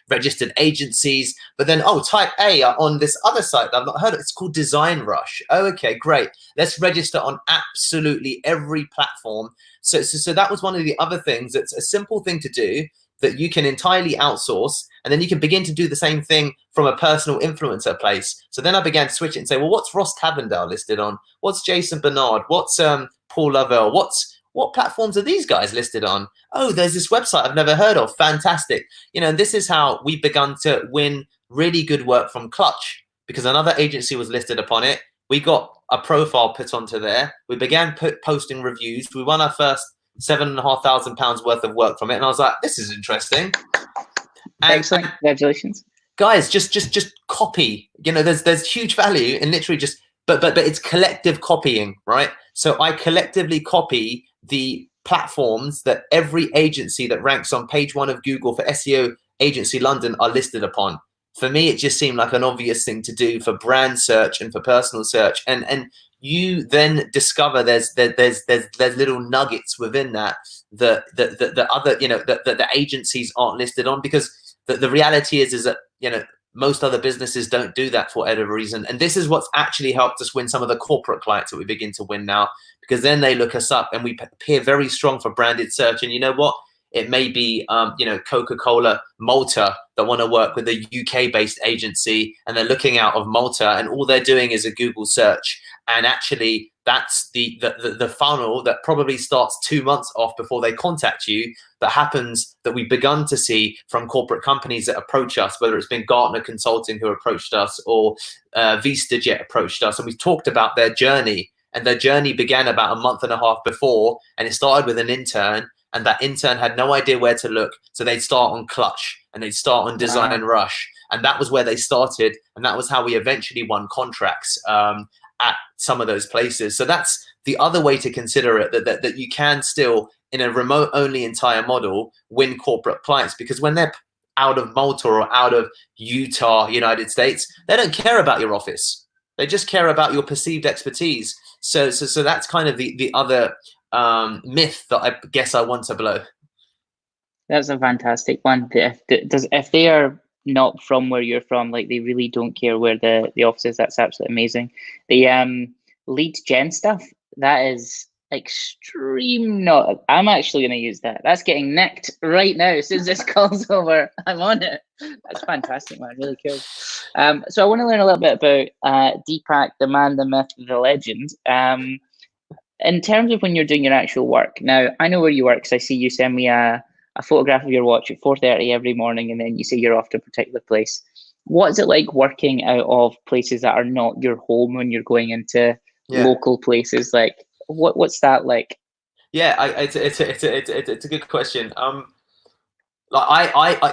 registered agencies. But then, Type A are on this other site that I've not heard of. It's called Design Rush. Oh, okay, great. Let's register on absolutely every platform. So that was one of the other things. That's a simple thing to do that you can entirely outsource, and then you can begin to do the same thing from a personal influencer place. So then I began to switch it and say, well, what's Ross Tavendale listed on? What's Jason Bernard? What's Paul Lovell? What platforms are these guys listed on? Oh, there's this website I've never heard of. Fantastic. And this is how we've begun to win really good work from Clutch, because another agency was listed upon it. We got a profile put onto there. We began posting reviews. We won our first £7,500 worth of work from it. And I was like, this is interesting. Excellent. Congratulations. guys, just copy. You know, there's huge value in literally just, but it's collective copying, right? So I collectively copy the platforms that every agency that ranks on page 1 of Google for SEO agency London are listed upon. For me, it just seemed like an obvious thing to do for brand search and for personal search. And you then discover there's little nuggets within that the other, you know, that the agencies aren't listed on, because the reality is that, you know, most other businesses don't do that for whatever reason. And this is what's actually helped us win some of the corporate clients that we begin to win now, because then they look us up and we appear very strong for branded search. And you know what? It may be, you know, Coca-Cola Malta that want to work with a UK-based agency, and they're looking out of Malta, and all they're doing is a Google search. And actually, that's the funnel that probably starts 2 months off before they contact you. That happens, that we've begun to see from corporate companies that approach us, whether it's been Gartner Consulting who approached us, or VistaJet approached us, and we've talked about their journey. And their journey began about a month and a half before, and it started with an intern. And that intern had no idea where to look. So they'd start on Clutch, and they'd start on Design Rush. And that was where they started. And that was how we eventually won contracts at some of those places. So that's the other way to consider it, that you can still, in a remote only entire model, win corporate clients, because when they're out of Malta or out of Utah, United States, they don't care about your office. They just care about your perceived expertise. So that's kind of the other myth that I guess I want to blow. That's a fantastic one. If they are not from where you're from, like they really don't care where the office is, that's absolutely amazing. The lead gen stuff, that is extreme. No, I'm actually going to use that. That's getting nicked right now. As soon as this call's over, I'm on it. That's fantastic, man. Really cool. So I want to learn a little bit about Deepak, the man, the myth, the legend. In terms of when you're doing your actual work. Now, I know where you work because I see you send me a photograph of your watch at 4:30 every morning, and then you say you're off to a particular place. What's it like working out of places that are not your home when you're going into local places? Like, what's that like? Yeah, it's a good question.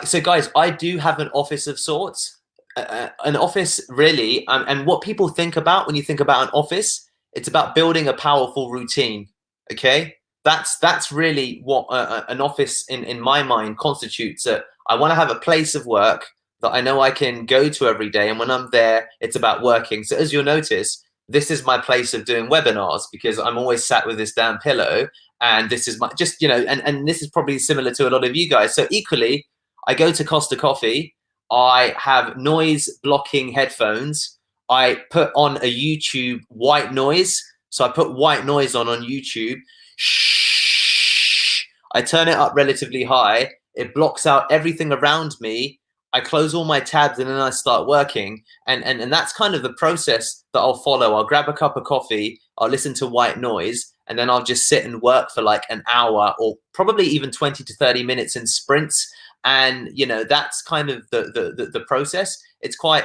So guys, I do have an office of sorts, an office really, and what people think about when you think about an office, it's about building a powerful routine. Okay, that's really what an office in my mind constitutes. I want to have a place of work that I know I can go to every day, and when I'm there, it's about working. So as you'll notice, this is my place of doing webinars, because I'm always sat with this damn pillow, and this is my and this is probably similar to a lot of you guys. So equally, I go to Costa Coffee, I have noise blocking headphones, I put on a YouTube white noise. So I put white noise on YouTube. Shh. I turn it up relatively high. It blocks out everything around me. I close all my tabs, and then I start working. And that's kind of the process that I'll follow. I'll grab a cup of coffee, I'll listen to white noise, and then I'll just sit and work for like an hour, or probably even 20 to 30 minutes in sprints. And that's kind of the process. It's quite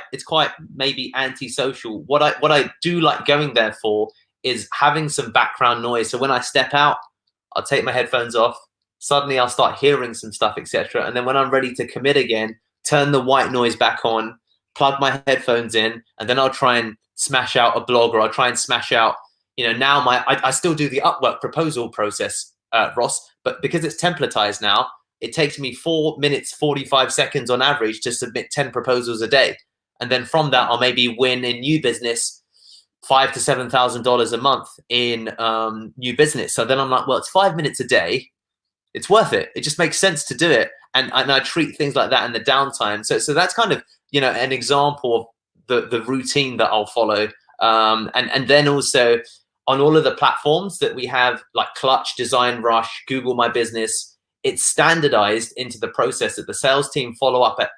maybe antisocial. What I do like going there for is having some background noise. So when I step out, I'll take my headphones off. Suddenly I'll start hearing some stuff, etc. And then when I'm ready to commit again, turn the white noise back on, plug my headphones in, and then I'll try and smash out a blog, or I'll try and smash out, now I still do the Upwork proposal process, Ross, but because it's templatized now, it takes me 4 minutes, 45 seconds on average to submit 10 proposals a day. And then from that, I'll maybe win in new business $5,000 to $7,000 a month in new business. So then I'm like, well, it's 5 minutes a day. It's worth it. It just makes sense to do it. And I treat things like that in the downtime. So that's kind of, an example of the routine that I'll follow. And then also on all of the platforms that we have, like Clutch, Design Rush, Google My Business, it's standardized into the process that the sales team follow up at.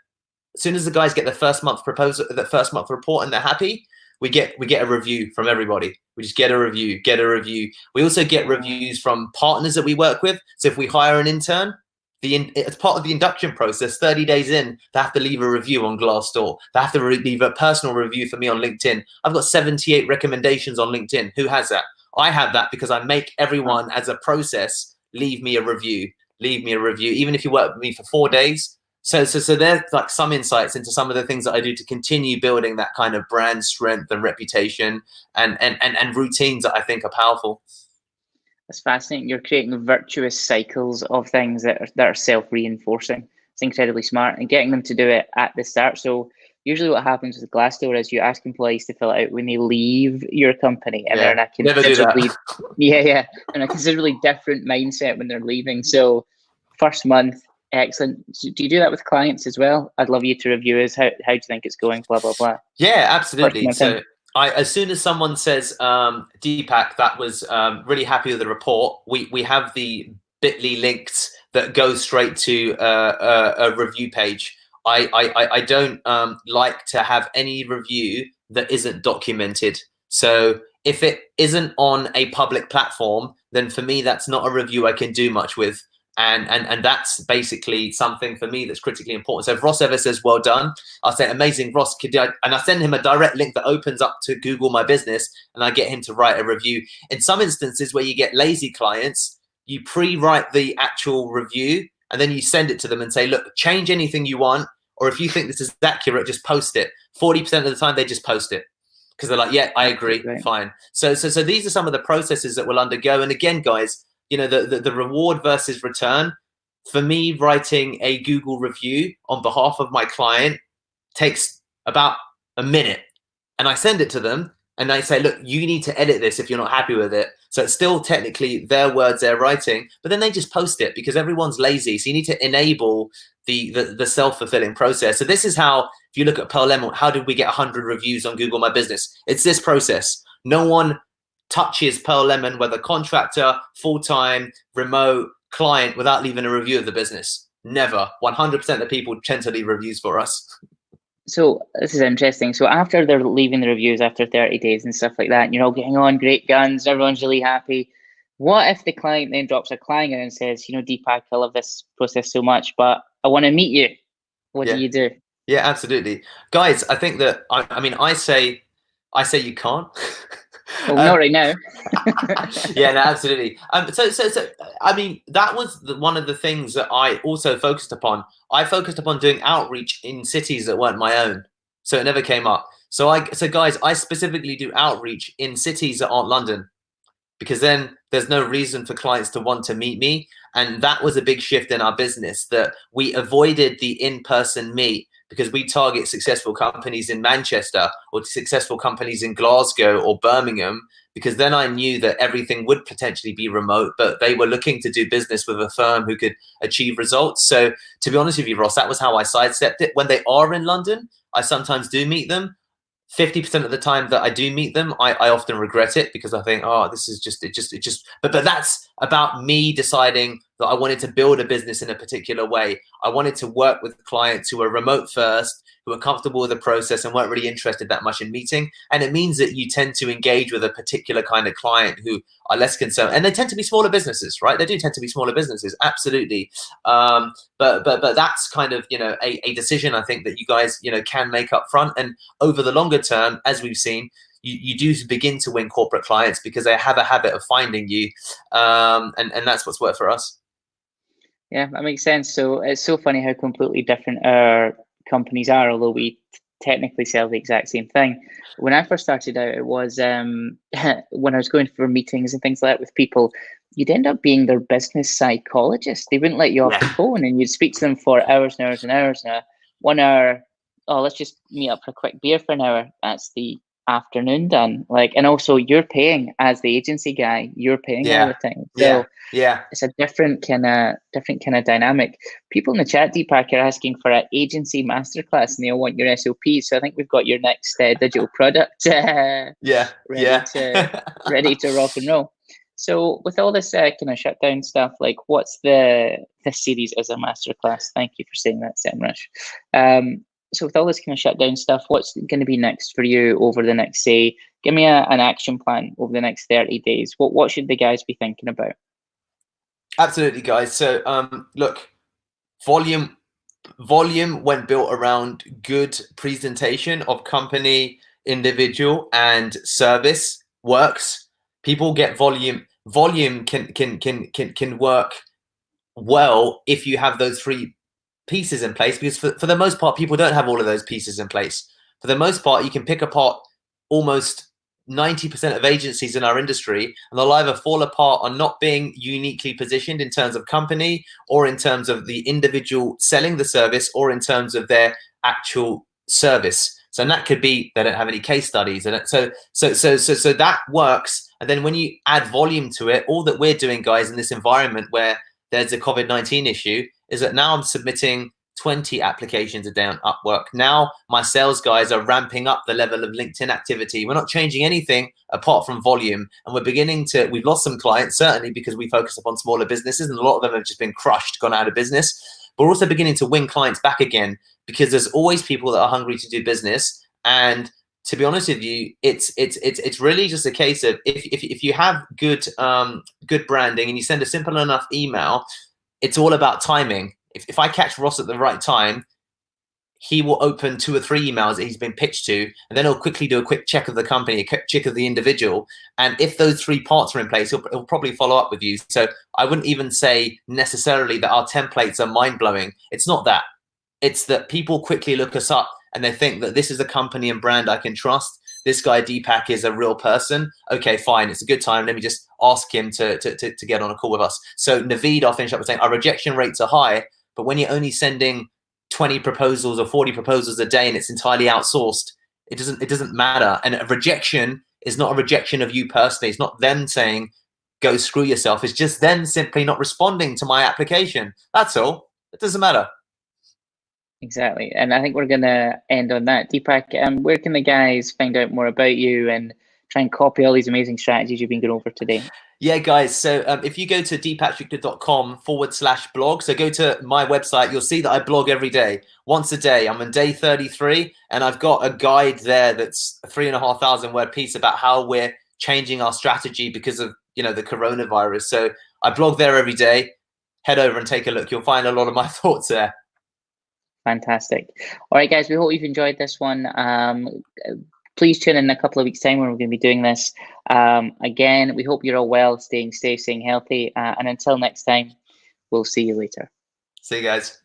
As soon as the guys get the first month proposal, the first month report, and they're happy, we get a review from everybody. We just get a review. We also get reviews from partners that we work with. So if we hire an intern, as part of the induction process, 30 days in, they have to leave a review on Glassdoor. They have to leave a personal review for me on LinkedIn. I've got 78 recommendations on LinkedIn. Who has that? I have that because I make everyone, as a process, leave me a review. Even if you work with me for 4 days, So there's like some insights into some of the things that I do to continue building that kind of brand strength and reputation and routines that I think are powerful. That's fascinating. You're creating virtuous cycles of things that are self-reinforcing. It's incredibly smart, and getting them to do it at the start. So usually what happens with Glassdoor is you ask employees to fill it out when they leave your company, and they're in a never do that. yeah, in a considerably different mindset when they're leaving. So first month, excellent. Do you do that with clients as well? I'd love you to review us. How do you think it's going? Blah blah blah. Yeah, absolutely. So as soon as someone says, Deepak, that was really happy with the report, we have the bit.ly linked that goes straight to a review page. I don't like to have any review that isn't documented. So if it isn't on a public platform, then for me, that's not a review I can do much with. And that's basically something for me that's critically important. So if Ross ever says, well done, I'll say, amazing, Ross, and I send him a direct link that opens up to Google My Business, and I get him to write a review. In some instances where you get lazy clients, you pre-write the actual review, and then you send it to them and say, look, change anything you want, or if you think this is accurate, just post it. 40% of the time, they just post it because they're like, yeah, I agree, fine. So these are some of the processes that we'll undergo. And again, guys, you know, the reward versus return. For me, writing a Google review on behalf of my client takes about a minute, and I send it to them and I say, look, you need to edit this if you're not happy with it. So it's still technically their words, their writing, but then they just post it because everyone's lazy. So you need to enable the self-fulfilling process. So this is how, if you look at Pearl Lemon, how did we get 100 reviews on Google My Business? It's this process. No one touches Pearl Lemon, whether contractor, full-time, remote, client, without leaving a review of the business. Never. 100% of people tend to leave reviews for us. So this is interesting. So after they're leaving the reviews after 30 days and stuff like that, and you're all getting on great guns, everyone's really happy. What if the client then drops a clanger and says, you know, Deepak, I love this process so much, but I want to meet you. What do you do? Yeah, absolutely. Guys, I think that, I mean, I say you can't. Well, not right now. Yeah, no, absolutely. So, I mean, that was one of the things that I also focused upon. I focused upon doing outreach in cities that weren't my own, so it never came up. So guys, I specifically do outreach in cities that aren't London, because then there's no reason for clients to want to meet me. And that was a big shift in our business, that we avoided the in-person meet because we target successful companies in Manchester or successful companies in Glasgow or Birmingham, because then I knew that everything would potentially be remote, but they were looking to do business with a firm who could achieve results. So to be honest with you, Ross, that was how I sidestepped it. When they are in London, I sometimes do meet them. 50% of the time that I do meet them, I often regret it because I think, oh, this is just, but that's about me deciding that I wanted to build a business in a particular way. I wanted to work with clients who are remote first, who are comfortable with the process and weren't really interested that much in meeting. And it means that you tend to engage with a particular kind of client who are less concerned. And they tend to be smaller businesses, right? They do tend to be smaller businesses, absolutely. But that's kind of, you know, a decision I think that you guys, you know, can make up front. And over the longer term, as we've seen, you do begin to win corporate clients because they have a habit of finding you. And that's what's worked for us. Yeah, that makes sense. So it's so funny how completely different our companies are, although we technically sell the exact same thing. When I first started out, it was when I was going for meetings and things like that with people, you'd end up being their business psychologist. They wouldn't let you off the phone, and you'd speak to them for hours and hours and hours. Now, 1 hour, oh, let's just meet up for a quick beer for an hour. That's the afternoon done. Like, and also you're paying as the agency guy, you're paying all the time. So it's a different kind of dynamic. People in the chat, Deepak, are asking for an agency masterclass, and they all want your SOPs. So I think we've got your next digital product ready to rock and roll. So with all this kind of shutdown stuff, like what's this series as a masterclass? Thank you for saying that, Semrush. So with all this kind of shutdown stuff, what's going to be next for you over the next, say, give me an action plan over the next 30 days. What should the guys be thinking about? Absolutely, guys. So look, volume when built around good presentation of company, individual, and service works. People get volume. Volume can work well if you have those three pieces in place, because for the most part, people don't have all of those pieces in place. For the most part, you can pick apart almost 90% of agencies in our industry, and they'll either fall apart on not being uniquely positioned in terms of company, or in terms of the individual selling the service, or in terms of their actual service. So that could be they don't have any case studies, and so that works. And then when you add volume to it, all that we're doing, guys, in this environment where there's a COVID-19 issue, is that now I'm submitting 20 applications a day on Upwork. Now my sales guys are ramping up the level of LinkedIn activity. We're not changing anything apart from volume, and we've lost some clients, certainly because we focus upon smaller businesses, and a lot of them have just been crushed, gone out of business. But we're also beginning to win clients back again, because there's always people that are hungry to do business. And to be honest with you, it's really just a case of if you have good branding and you send a simple enough email, it's all about timing. If I catch Ross at the right time, he will open 2 or 3 emails that he's been pitched to, and then he'll quickly do a quick check of the company, a quick check of the individual. And if those 3 parts are in place, he'll probably follow up with you. So I wouldn't even say necessarily that our templates are mind-blowing. It's not that. It's that people quickly look us up and they think that this is a company and brand I can trust. This guy Deepak is a real person. Okay, fine. It's a good time. Let me just ask him to get on a call with us. So Naveed, I'll finish up with saying our rejection rates are high, but when you're only sending 20 proposals or 40 proposals a day and it's entirely outsourced, it doesn't matter. And a rejection is not a rejection of you personally. It's not them saying, go screw yourself. It's just them simply not responding to my application. That's all. It doesn't matter. Exactly. And I think we're going to end on that. Deepak, where can the guys find out more about you and try and copy all these amazing strategies you've been going over today? Yeah, guys. So if you go to deepakshukla.com/blog, so go to my website, you'll see that I blog every day, once a day. I'm on day 33, and I've got a guide there that's a 3,500 word piece about how we're changing our strategy because of the coronavirus. So I blog there every day. Head over and take a look. You'll find a lot of my thoughts there. Fantastic. All right, guys, we hope you've enjoyed this one. Please tune in a couple of weeks' time when we're going to be doing this. Again, we hope you're all well, staying safe, staying healthy. And until next time, we'll see you later. See you guys.